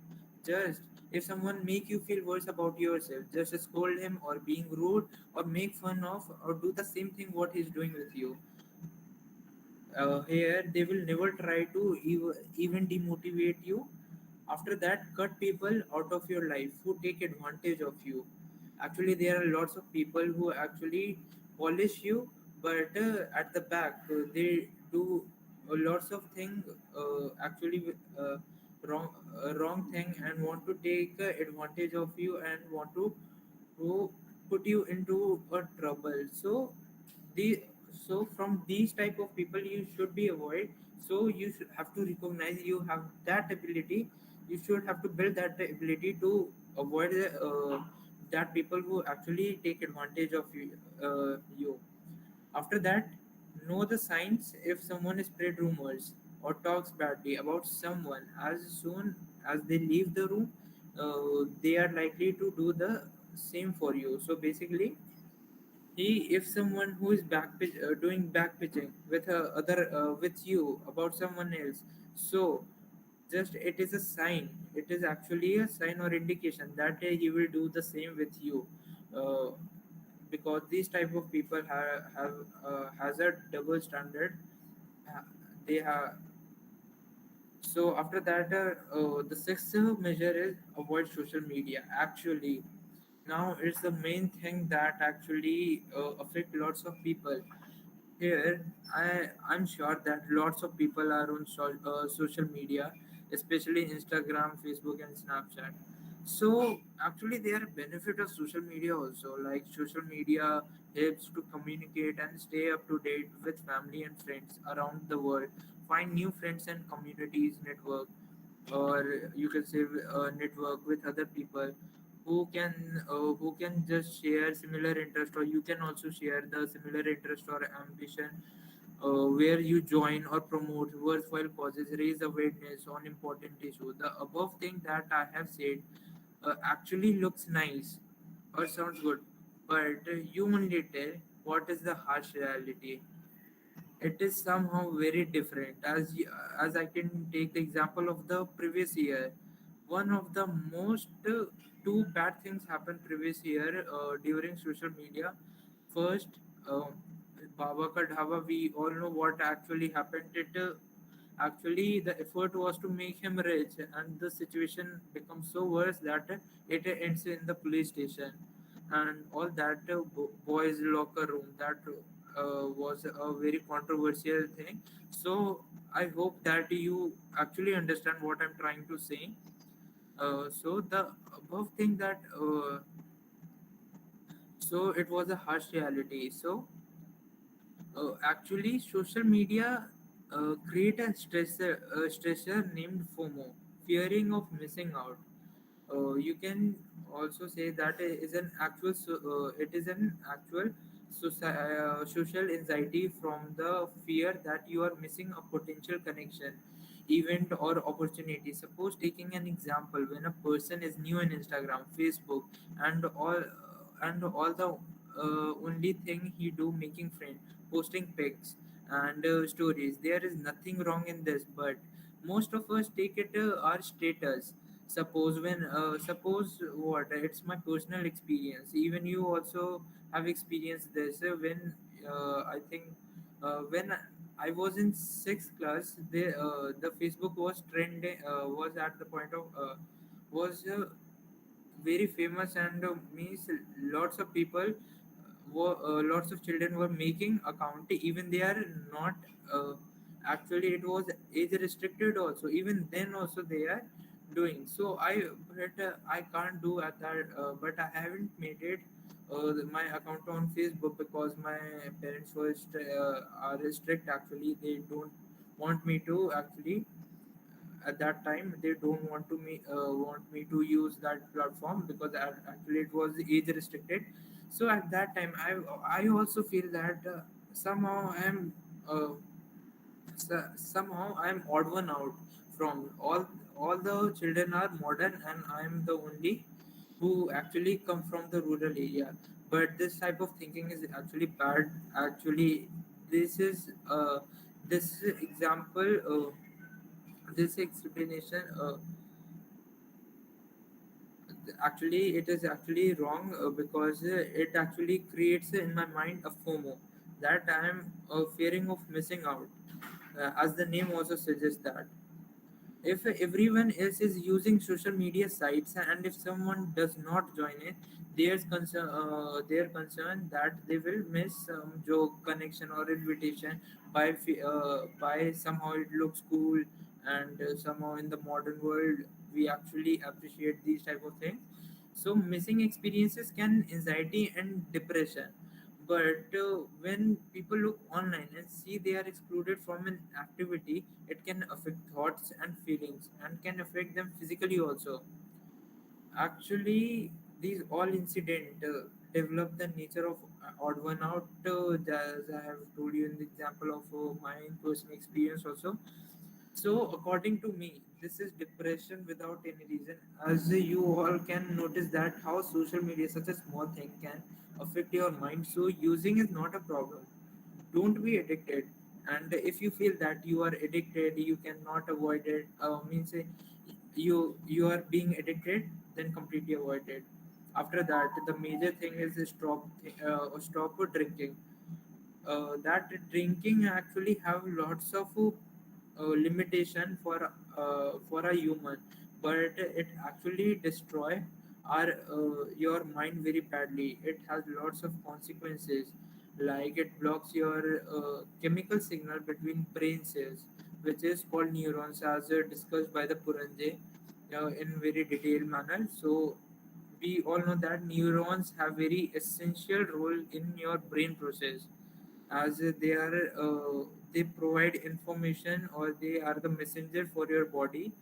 Just if someone make you feel worse about yourself, just scold him or being rude or make fun of or do the same thing what he's doing with you. Here they will never try to even demotivate you. After that, cut people out of your life who take advantage of you. Actually, there are lots of people who actually polish you, but at the back they do lots of things actually wrong thing, and want to take advantage of you and want to put you into a trouble. So the from these type of people you should be avoid. So you should have to recognize you have that ability. You should have to build that ability to avoid that people who actually take advantage of you. After that, know the signs. If someone spread rumors or talks badly about someone, as soon as they leave the room, they are likely to do the same for you. So basically, if someone who is doing back pitching with with you about someone else, so just it is a sign. It is actually a sign or indication that he will do the same with you, uh, because these type of people have has a double standard. Uh, they have. So after that, the sixth measure is avoid social media. Actually, now it's the main thing that actually affect lots of people. Here, I'm sure that lots of people are on social media, especially Instagram, Facebook, and Snapchat. So actually, there are benefit of social media also. Like social media helps to communicate and stay up to date with family and friends around the world. Find new friends and communities network, or you can say network with other people who can just share similar interest, or you can also share the similar interest or ambition, where you join or promote worthwhile causes, raise awareness on important issues. The above thing that I have said actually looks nice or sounds good, but you only tell what is the harsh reality. It is somehow very different. As I can take the example of the previous year, one of the most two bad things happened previous year during social media. First, uh, Baba Ka Dhaba, we all know what actually happened. Actually, the effort was to make him rich, and the situation becomes so worse that it ends in the police station and all that. Boys' locker room, that was a very controversial thing. So I hope that you actually understand what I'm trying to say. So the above thing that so it was a harsh reality. So actually, social media create a stressor named FOMO, fearing of missing out. You can also say that it is an actual social anxiety from the fear that you are missing a potential connection, event, or opportunity. Suppose taking an example, when a person is new in Instagram, Facebook, and all the only thing he do making friend, posting pics and stories. There is nothing wrong in this, but most of us take it our status. Suppose what, it's my personal experience, even you also have experienced this I think when I was in sixth class, the Facebook was trending, was at the point of was very famous, and means lots of people lots of children were making account, even they are not uh, actually it was age restricted also, even then also they are doing so. I can't do at that, but I haven't made it my account on Facebook because my parents are strict. Actually, they don't want me to actually, at that time they don't want me to use that platform because actually it was age restricted. So at that time I also feel that somehow uh, I'm odd one out from all the children are modern, and I'm the only who actually come from the rural area. But this type of thinking is actually bad. Actually, this is this example this explanation actually it is actually wrong, because it actually creates in my mind a FOMO, that I am fearing of missing out, as the name also suggests that if everyone else is using social media sites and if someone does not join it, their concern that they will miss some joke, connection, or invitation by somehow it looks cool, and somehow in the modern world we actually appreciate these type of things. So missing experiences can anxiety and depression. But when people look online and see they are excluded from an activity, it can affect thoughts and feelings and can affect them physically also. Actually, these all incident develop the nature of odd one out, as I have told you in the example of my personal experience also. So, according to me, this is depression without any reason. As you all can notice that how social media, such a small thing, can affect your mind. So, using is not a problem. Don't be addicted. And if you feel that you are addicted, you cannot avoid it. Means you are being addicted, then completely avoid it. After that, the major thing is stop drinking. That drinking actually have lots of limitation for a human, but it actually destroy our your mind very badly. It has lots of consequences, like it blocks your chemical signal between brain cells, which is called neurons, as discussed by the Puranjay in very detailed manner. So we all know that neurons have very essential role in your brain process, as they provide information, or they are the messenger for your body.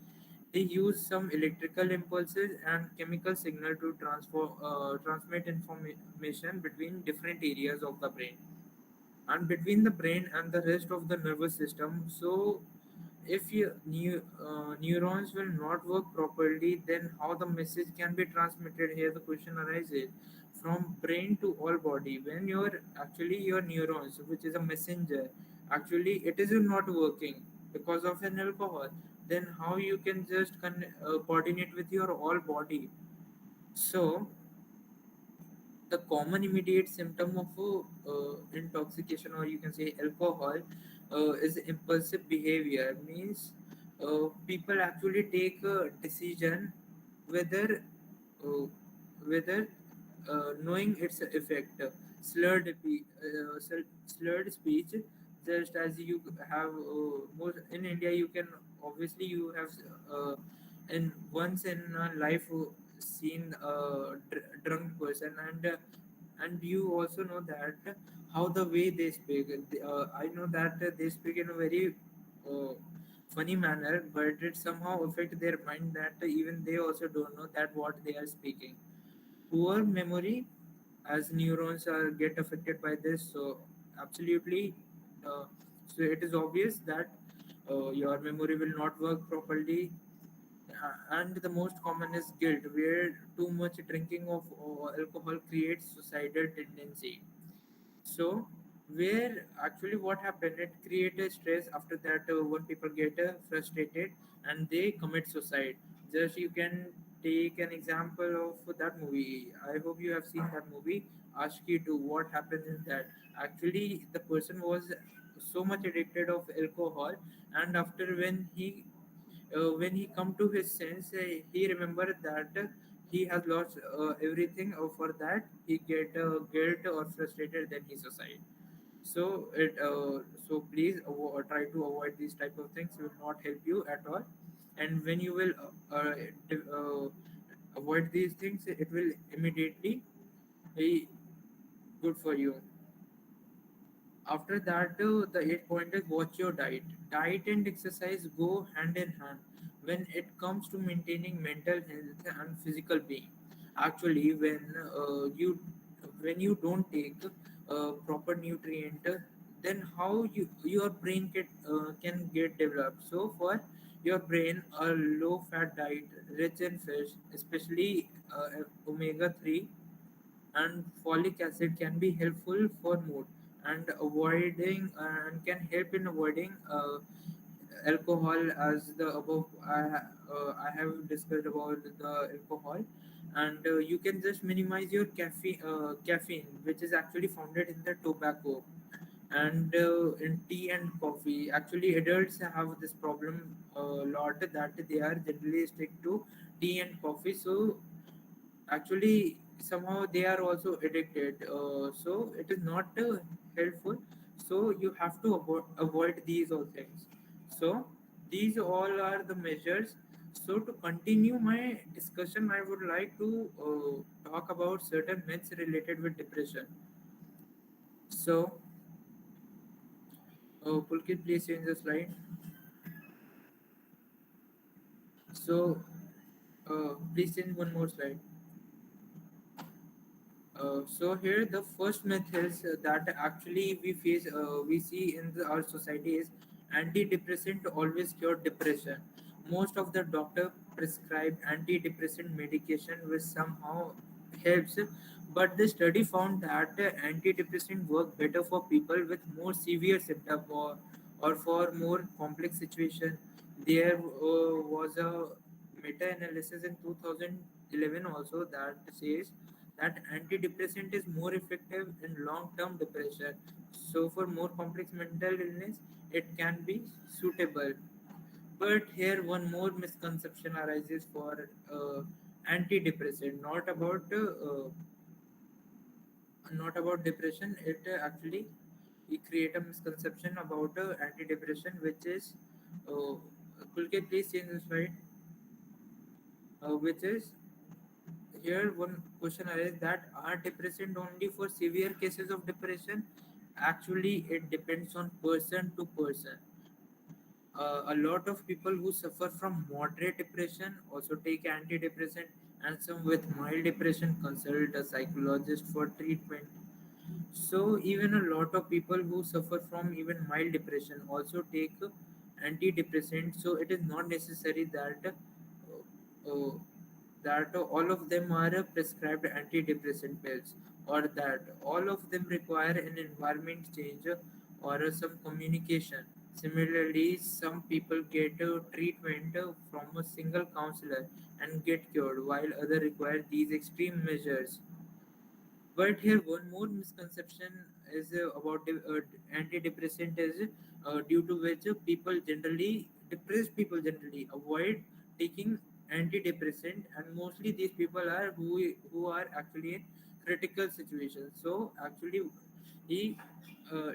They use some electrical impulses and chemical signal to transmit information between different areas of the brain and between the brain and the rest of the nervous system. So, if neurons will not work properly, then how the message can be transmitted? Here, the question arises from brain to all body. When your neurons, which is a messenger, actually it is not working because of an alcohol. Then how you can just coordinate with your all body? So the common immediate symptom of intoxication, or you can say alcohol, is impulsive behavior. Means people actually take a decision whether uh, whether knowing its effect. Slurred speech, just as you have most in India, you can obviously you have in once in a life seen a drunk person, and you also know that how the way they speak. I know that they speak in a very uh, funny manner, but it somehow affect their mind that even they also don't know that what they are speaking. Poor memory, as neurons are get affected by this, so absolutely, uh, so it is obvious that your memory will not work properly. And the most common is guilt, where too much drinking of alcohol creates suicidal tendency. So, where actually what happened, it created stress. After that, when people get frustrated and they commit suicide. Just you can take an example of that movie. I hope you have seen that movie, Ashki 2. What happened in that? Actually, the person was so much addicted of alcohol, and after when he come to his sense, he remembered that he has lost everything. For that he get guilt or frustrated, then he suicide. So please try to avoid these type of things. It will not help you at all. And when you will avoid these things, it will immediately be good for you. After that, the 8 point is watch your diet. Diet and exercise go hand in hand when it comes to maintaining mental health and physical being. Actually, when you don't take proper nutrient, then how your brain can get developed. So for your brain, a low fat diet rich in fish, especially omega 3 and folic acid, can be helpful for mood and avoiding and can help in avoiding alcohol. As the above I have discussed about the alcohol. And you can just minimize your caffeine, which is actually founded in the tobacco and in tea and coffee. Actually, adults have this problem a lot, that they are generally stick to tea and coffee. So actually somehow they are also addicted, so it is not helpful. So you have to avoid these all things. So these all are the measures. So to continue my discussion, I would like to talk about certain myths related with depression. So Pulkit, please change the slide. So please change one more slide. So here the first myth is that actually we see in our society is antidepressant always cure depression. Most of the doctor prescribe antidepressant medication which somehow helps, but the study found that antidepressant work better for people with more severe symptom, or for more complex situation. There was a meta-analysis in 2011 also that says that antidepressant is more effective in long-term depression. So for more complex mental illness, it can be suitable. But here one more misconception arises for antidepressant, not about depression. It actually we create a misconception about antidepressant, which is uh, Pulkit, please change the slide. Which is here one question arises that are depression only for severe cases of depression? Actually, it depends on person to person. A lot of people who suffer from moderate depression also take antidepressant, and some with mild depression consult a psychologist for treatment. So even a lot of people who suffer from even mild depression also take antidepressants. So it is not necessary that all of them are prescribed antidepressant pills, or that all of them require an environment change or some communication. Similarly, some people get treatment from a single counselor and get cured, while others require these extreme measures. But here, one more misconception is about antidepressant is due to which depressed people generally avoid taking antidepressant, and mostly these people are who are actually in critical situations. So actually, he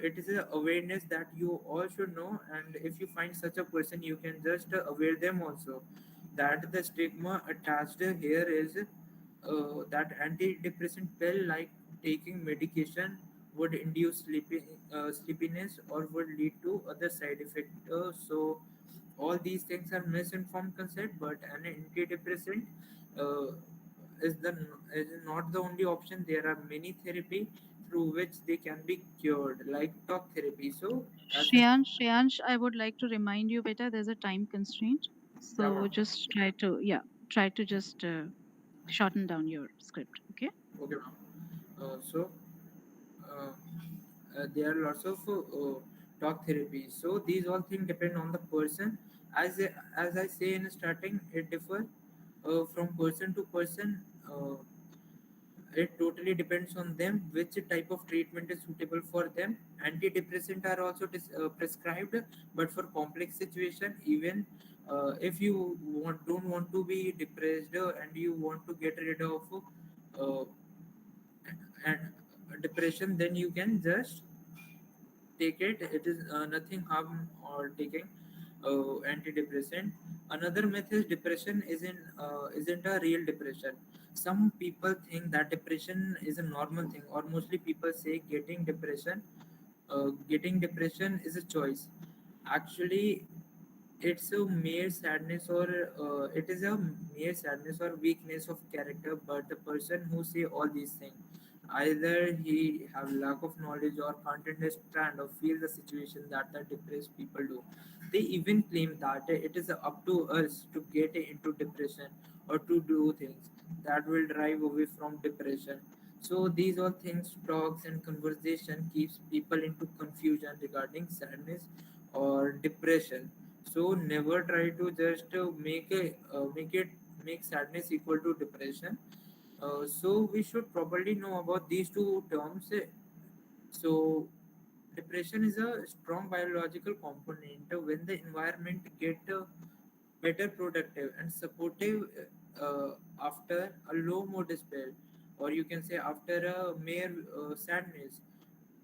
it is a awareness that you all should know, and if you find such a person, you can just aware them also that the stigma attached here is that antidepressant pill, like taking medication, would induce sleepiness or would lead to other side effects. So all these things are misinformed concept, but an antidepressant uh, is not the only option. There are many therapy through which they can be cured, like talk therapy. So as in, Shreyansh, I would like to remind you, beta, there's a time constraint. yeah, So ma'am. just try to just shorten down your script. Okay. Okay, ma'am. So uh, there are lots of talk therapy. So these all things depend on the person. As I say in starting, it differ from person to person. It totally depends on them which type of treatment is suitable for them. Antidepressant are also prescribed, but for complex situation, even if you don't want to be depressed and you want to get rid of uh, and depression, then you can just take it. It is nothing harm or taking antidepressant. Another myth is depression isn't a real depression. Some people think that depression is a normal thing, or mostly people say getting depression is a choice. Actually, it's a mere sadness, or it is a mere sadness or weakness of character. But the person who say all these things, either he have lack of knowledge or can't understand or feel the situation that the depressed people do. They even claim that it is up to us to get into depression or to do things that will drive away from depression. So these all things, talks and conversation keeps people into confusion regarding sadness or depression. So never try to just make sadness equal to depression. So we should probably know about these two terms. So depression is a strong biological component when the environment get better productive and supportive after a low mood spell, or you can say after a mere sadness,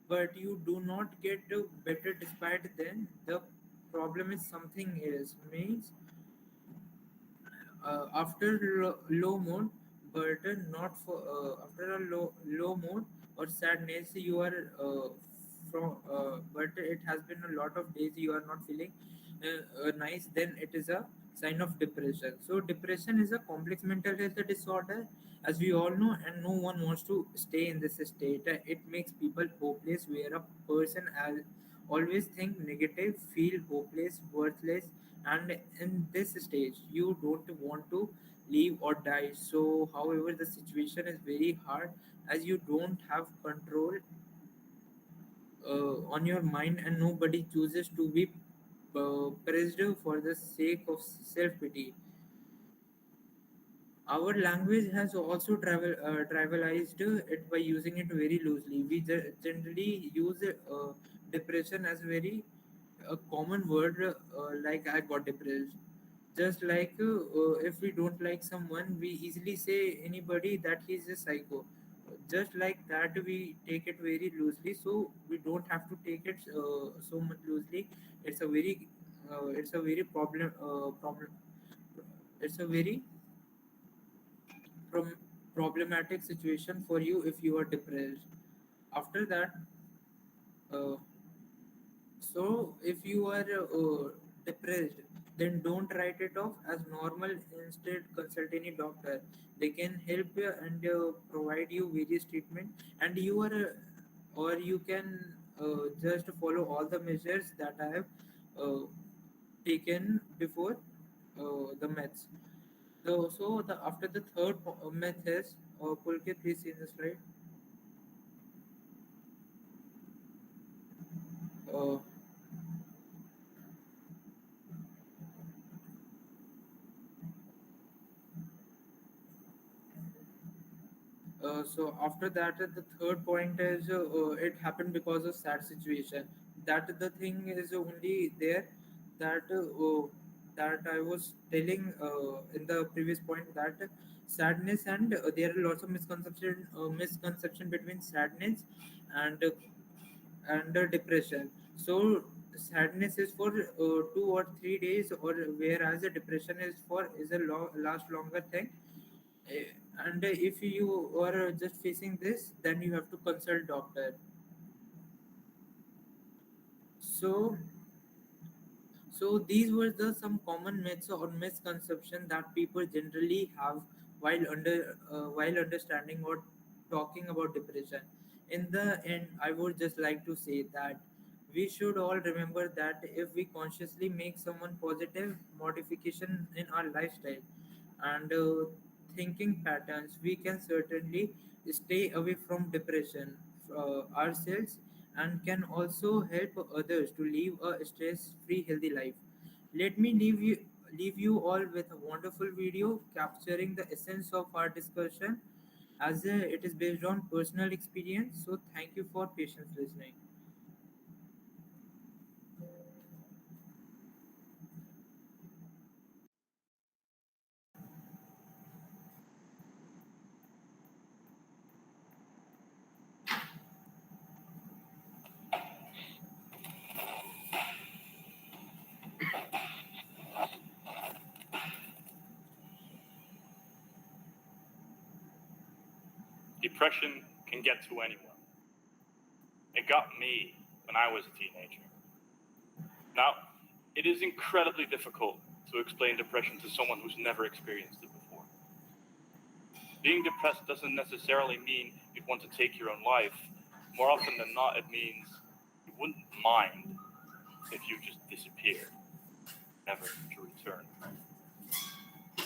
but you do not get better despite then the problem is something else. Means after low mood, but not for after a low mood or sadness, you are from but it has been a lot of days you are not feeling nice, then it is a sign of depression. So depression is a complex mental health disorder, as we all know, and no one wants to stay in this state. It makes people hopeless, where a person always think negative, feel hopeless, worthless, and in this stage you don't want to leave or die. So however, the situation is very hard, as you don't have control on your mind, and nobody chooses to be praised for the sake of self pity. Our language has also trivialized it by using it very loosely. We generally use depression as very a common word, like I got depressed. Just like if we don't like someone, we easily say anybody that he's a psycho. Just like that, we take it very loosely. So we don't have to take it so much loosely. It's a very, it's a very problem. It's a very problematic situation for you if you are depressed. After that, uh, so if you are depressed, then don't write it off as normal. Instead, consult any doctor. They can help you and provide you various treatment, and you are or you can just follow all the measures that I have uh, taken before the myths. So the after the third myth is, Pulkit, please see the slide. Uh, so after that, the third point is it happened because of sad situation. That the thing is only there that that I was telling in the previous point that sadness and there are lots of misconception between sadness and depression. So sadness is for 2 or 3 days, or whereas the depression is a last longer thing. Eh, and if you are just facing this, then you have to consult doctor. So So these were the some common myths or misconceptions that people generally have while understanding or talking about depression. In the end, I would just like to say that we should all remember that if we consciously make someone positive modification in our lifestyle and thinking patterns, we can certainly stay away from depression ourselves, and can also help others to live a stress-free, healthy life. Let me leave you all with a wonderful video capturing the essence of our discussion, as it is based on personal experience. So, thank you for patience listening. Depression can get to anyone. It got me when I was a teenager. Now, it is incredibly difficult to explain depression to someone who's never experienced it before. Being depressed doesn't necessarily mean you'd want to take your own life. More often than not, it means you wouldn't mind if you just disappeared, never to return.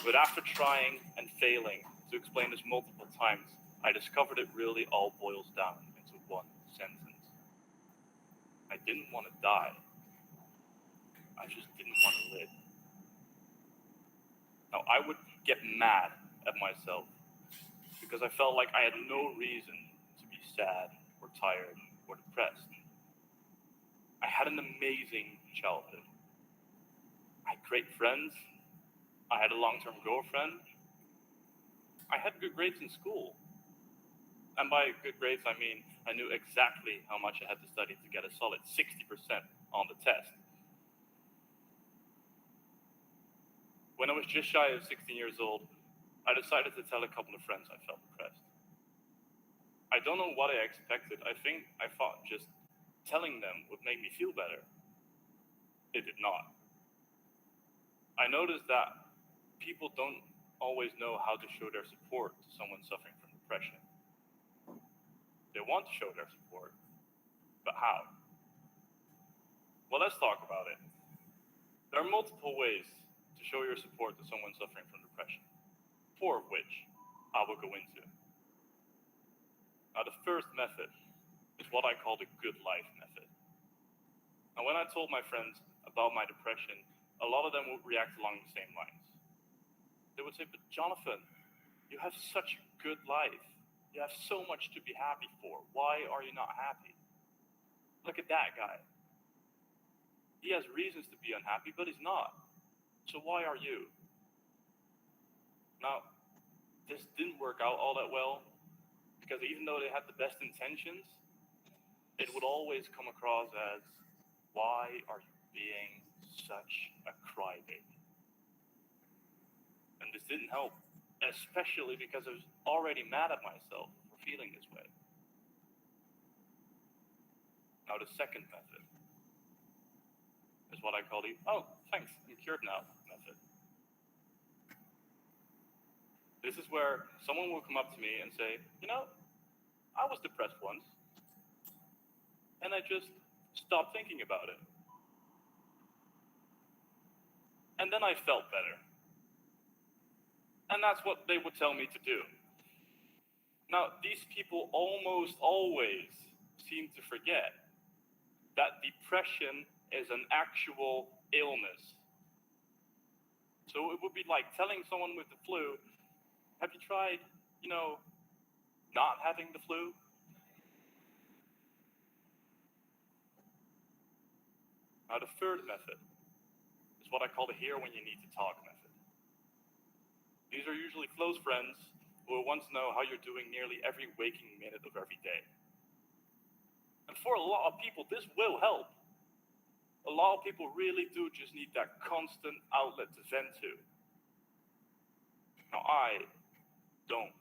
But after trying and failing to explain this multiple times, I discovered it really all boils down into one sentence. I didn't want to die. I just didn't want to live. Now, I would get mad at myself because I felt like I had no reason to be sad or tired or depressed. I had an amazing childhood. I had great friends. I had a long-term girlfriend. I had good grades in school. And by good grades, I mean I knew exactly how much I had to study to get a solid 60% on the test. When I was just shy of 16 years old, I decided to tell a couple of friends I felt depressed. I don't know what I expected. I think I thought just telling them would make me feel better. It did not. I noticed that people don't always know how to show their support to someone suffering from depression. They want to show their support, but how? Well, let's talk about it. There are multiple ways to show your support to someone suffering from depression, 4 of which I will go into. Now, the first method is what I call the good life method. Now, when I told my friends about my depression, a lot of them would react along the same lines. They would say, "But Jonathan, you have such a good life. You have so much to be happy for. Why are you not happy? Look at that guy. He has reasons to be unhappy, but he's not. So why are you?" Now, this didn't work out all that well, because even though they had the best intentions, it would always come across as, "Why are you being such a crybaby?" And this didn't help, especially because I was already mad at myself for feeling this way. Now, the second method. is what I call the "oh, thanks, I'm cured now" method. This is where someone will come up to me and say, I was depressed once, and I just stopped thinking about it. And then I felt better. And that's what they would tell me to do. Now, these people almost always seem to forget that depression is an actual illness. So it would be like telling someone with the flu, have you tried, not having the flu? Now, the third method is what I call the hear when you need to talk method. These are usually close friends who will want to know how you're doing nearly every waking minute of every day. And for a lot of people, this will help. A lot of people really do just need that constant outlet to vent to. Now, I don't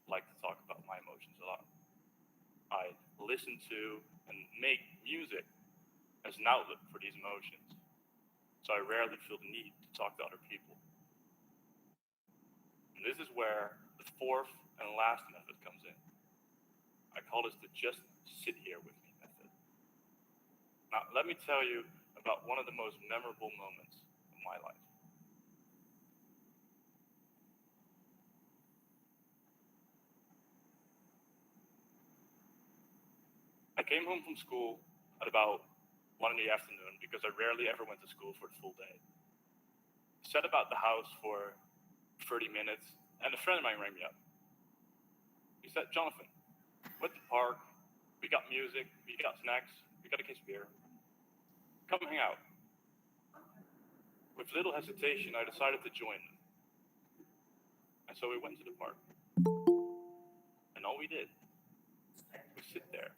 like to talk about my emotions a lot. I listen to and make music as an outlet for these emotions. So I rarely feel the need to talk to other people. And this is where the fourth and last method comes in. I call this the just sit here with me method. Now, let me tell you about one of the most memorable moments of my life. I came home from school at about 1 in the afternoon because I rarely ever went to school for the full day. Sat about the house for 30 minutes, and a friend of mine rang me up. He said, Jonathan, we're at the park, we got music, we got snacks, we got a case of beer. Come hang out. With little hesitation, I decided to join them. And so we went to the park. And all we did was sit there,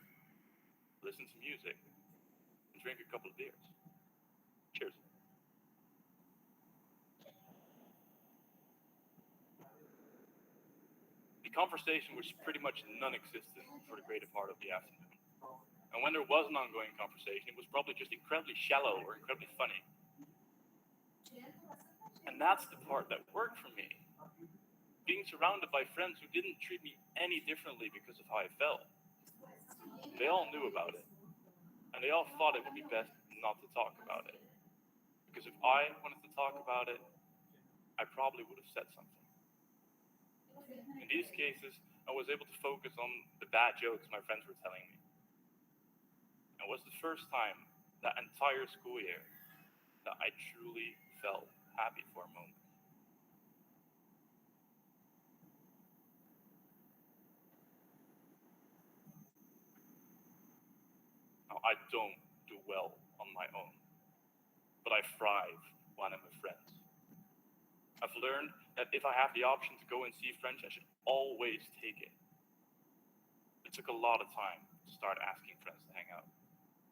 listen to music, and drink a couple of beers. Cheers. The conversation was pretty much non-existent for the greater part of the afternoon. And when there was an ongoing conversation, it was probably just incredibly shallow or incredibly funny. And that's the part that worked for me. Being surrounded by friends who didn't treat me any differently because of how I felt. They all knew about it. And they all thought it would be best not to talk about it. Because if I wanted to talk about it, I probably would have said something. In these cases, I was able to focus on the bad jokes my friends were telling me. It was the first time that entire school year that I truly felt happy for a moment. Now, I don't do well on my own, but I thrive when I'm with friends. I've learned that if I have the option to go and see friends, I should always take it. It took a lot of time to start asking friends to hang out.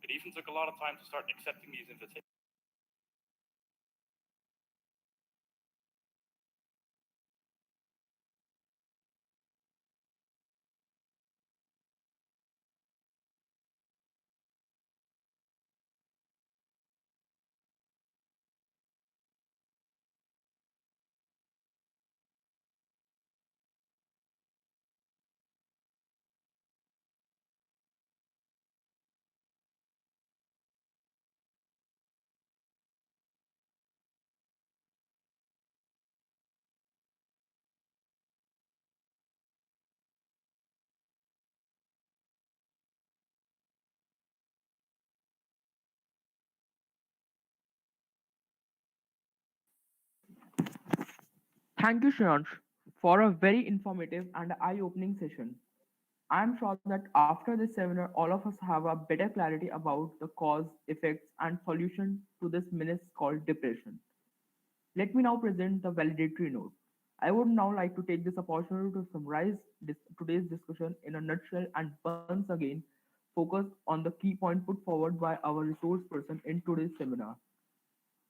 It even took a lot of time to start accepting these invitations. Thank you, Shreyansh, for a very informative and eye-opening session. I am sure that after this seminar, all of us have a better clarity about the cause, effects, and solution to this menace called depression. Let me now present the valedictory note. I would now like to take this opportunity to summarize today's discussion in a nutshell and once again focus on the key point put forward by our resource person in today's seminar.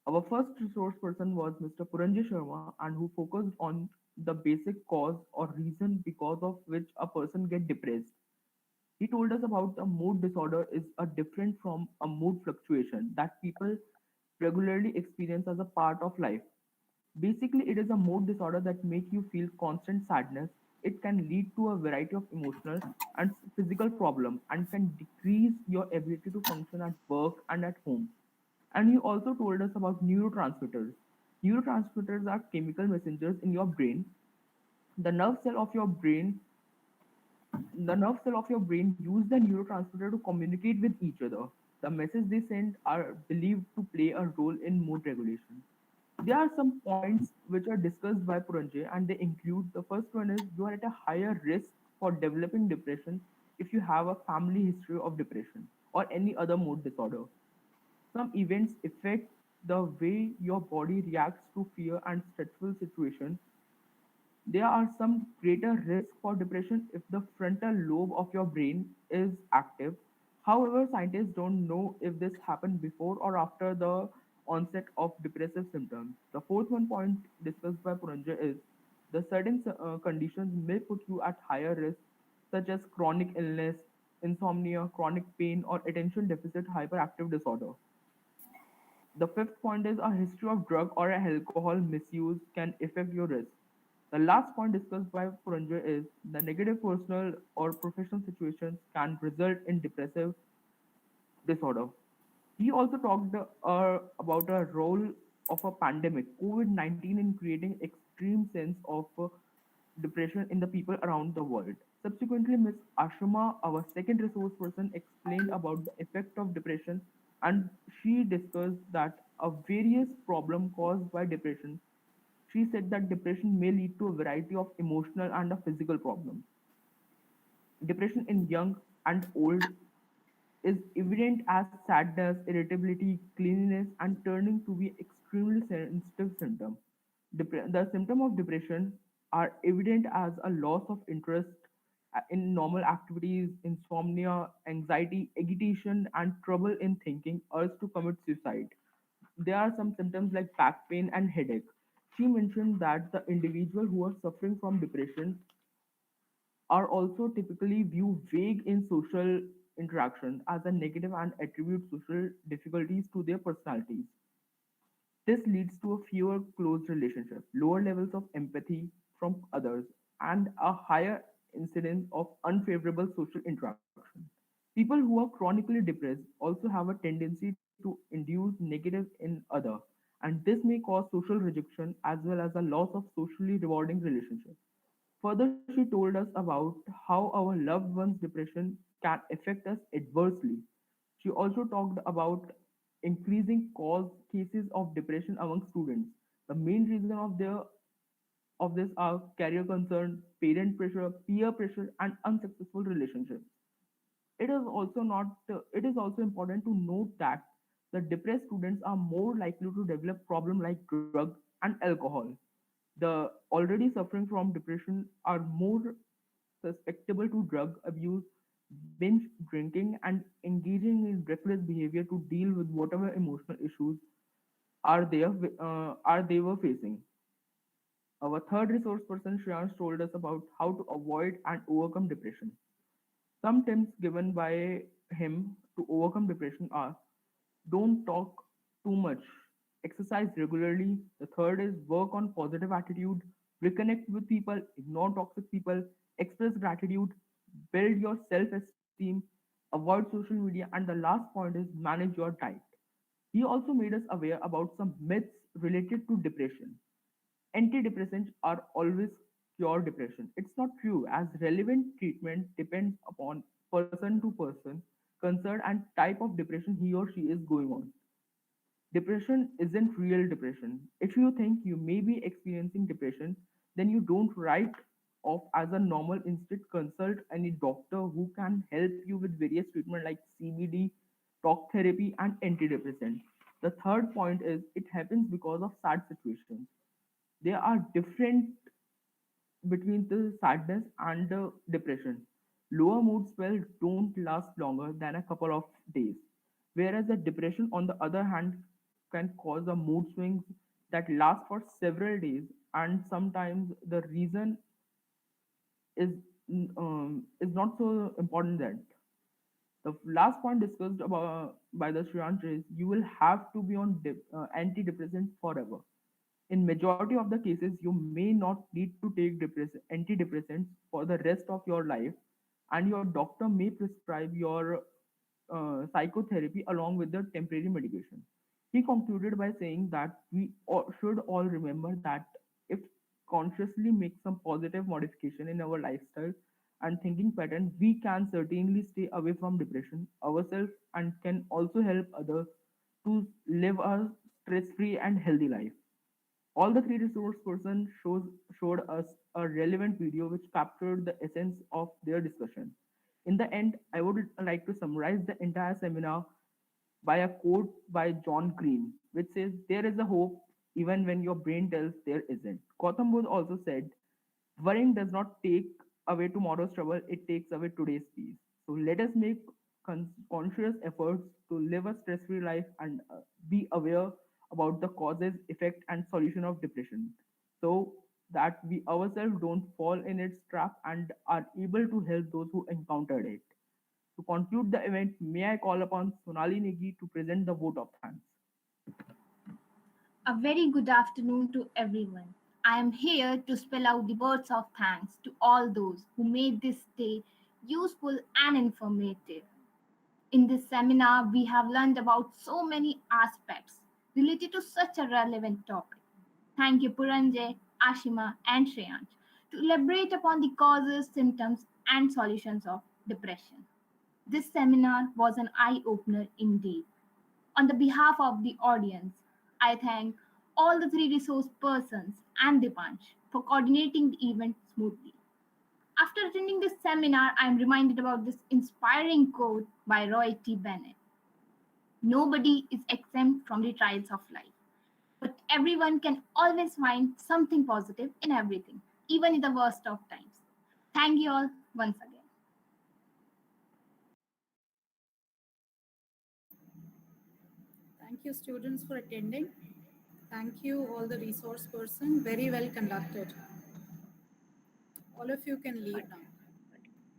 Our first resource person was Mr. Puranji Sharma and who focused on the basic cause or reason because of which a person get depressed. He told us about a mood disorder is a different from a mood fluctuation that people regularly experienced as a part of life. Basically, it is a mood disorder that make you feel constant sadness. It can lead to a variety of emotional and physical problems and can decrease your ability to function at work and at home. And you also told us about neurotransmitters. Neurotransmitters are chemical messengers in your brain. The nerve cell of your brain the nerve cell of your brain use the neurotransmitter to communicate with each other. The messages they send are believed to play a role in mood regulation. There are some points which are discussed by Puranjay, and they include the first one is you are at a higher risk for developing depression if you have a family history of depression or any other mood disorder. Some events affect the way your body reacts to fear and stressful situations. There are some greater risk for depression if the frontal lobe of your brain is active. However, scientists don't know if this happened before or after the onset of depressive symptoms. The fourth one point discussed by Puranja is the certain conditions may put you at higher risk, such as chronic illness, insomnia, chronic pain, or attention deficit hyperactive disorder. The fifth point is a history of drug or alcohol misuse can affect your risk. The last point discussed by Puranjay is the negative personal or professional situations can result in depressive disorder. He also talked about a role of a pandemic, COVID-19, in creating extreme sense of depression in the people around the world. Subsequently, Ms. Ashima, our second resource person, explained about the effect of depression, and she discussed that a various problem caused by depression. She said that depression may lead to a variety of emotional and physical problems. Depression in young and old is evident as sadness, irritability, cleanliness, and turning to be extremely sensitive symptom. The symptom of depression are evident as a loss of interest in normal activities, insomnia, anxiety, agitation, and trouble in thinking, urge to commit suicide. There are some symptoms like back pain and headache. She mentioned that the individual who are suffering from depression are also typically view vague in social interaction as a negative and attribute social difficulties to their personalities. This leads to a fewer close relationships, lower levels of empathy from others, and a higher incidence of unfavorable social interaction. People who are chronically depressed also have a tendency to induce negative in other, and this may cause social rejection as well as a loss of socially rewarding relationships. Further, she told us about how our loved one's depression can affect us adversely. She also talked about increasing cause cases of depression among students. The main reason of this are career concern, parent pressure, peer pressure, and unsuccessful relationships. It is also important to note that the depressed students are more likely to develop problems like drug and alcohol. The already suffering from depression are more susceptible to drug abuse, binge drinking, and engaging in reckless behavior to deal with whatever emotional issues are they were facing. Our third resource person Shreyans told us about how to avoid and overcome depression. Some tips given by him to overcome depression are: don't talk too much, exercise regularly. The third is work on positive attitude, reconnect with people, ignore toxic people, express gratitude, build your self esteem, avoid social media, and the last point is manage your diet. He also made us aware about some myths related to depression. Antidepressants are always cure depression. It's not true, as relevant treatment depends upon person to person, concern, and type of depression he or she is going on. Depression isn't real depression. If you think you may be experiencing depression, then you don't write off as a normal. Instead, consult any doctor who can help you with various treatment like CBD, talk therapy, and antidepressant. The third point is it happens because of sad situations. There are different between the sadness and the depression. Lower mood spells don't last longer than a couple of days, whereas the depression, on the other hand, can cause a mood swings that last for several days, and sometimes the reason is not so important that. The last point discussed by the Sriyansh is you will have to be on antidepressant forever. In majority of the cases, you may not need to take antidepressants for the rest of your life, and your doctor may prescribe your psychotherapy along with the temporary medication. He concluded by saying that we should all remember that if consciously make some positive modification in our lifestyle and thinking pattern, we can certainly stay away from depression ourselves and can also help others to live a stress-free and healthy life. All the three resource person showed us a relevant video which captured the essence of their discussion. In the end, I would like to summarize the entire seminar by a quote by John Green, which says, "There is a hope even when your brain tells there isn't." Gautam Buddha also said, "Worrying does not take away tomorrow's trouble, it takes away today's peace." So let us make conscious efforts to live a stress free life and be aware about the causes, effect, and solution of depression so that we ourselves don't fall in its trap and are able to help those who encountered it. To conclude the event, may I call upon Sonali Negi to present the vote of thanks. A very good afternoon to everyone. I am here to spell out the words of thanks to all those who made this day useful and informative. In this seminar, we have learned about so many aspects related to such a relevant topic. Thank you, Puranjay, Ashima, and Shreyansh, to elaborate upon the causes, symptoms, and solutions of depression. This seminar was an eye opener indeed. On the behalf of the audience, I thank all the three resource persons and Dipansh for coordinating the event smoothly. After attending this seminar, I am reminded about this inspiring quote by Roy T. Bennett. Nobody is exempt from the trials of life, but everyone can always find something positive in everything, even in the worst of times. Thank you all once again. Thank you, students, for attending. Thank you, all the resource person. Very well conducted. All of you can leave now.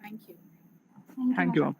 Thank you. Thank you. Thank you.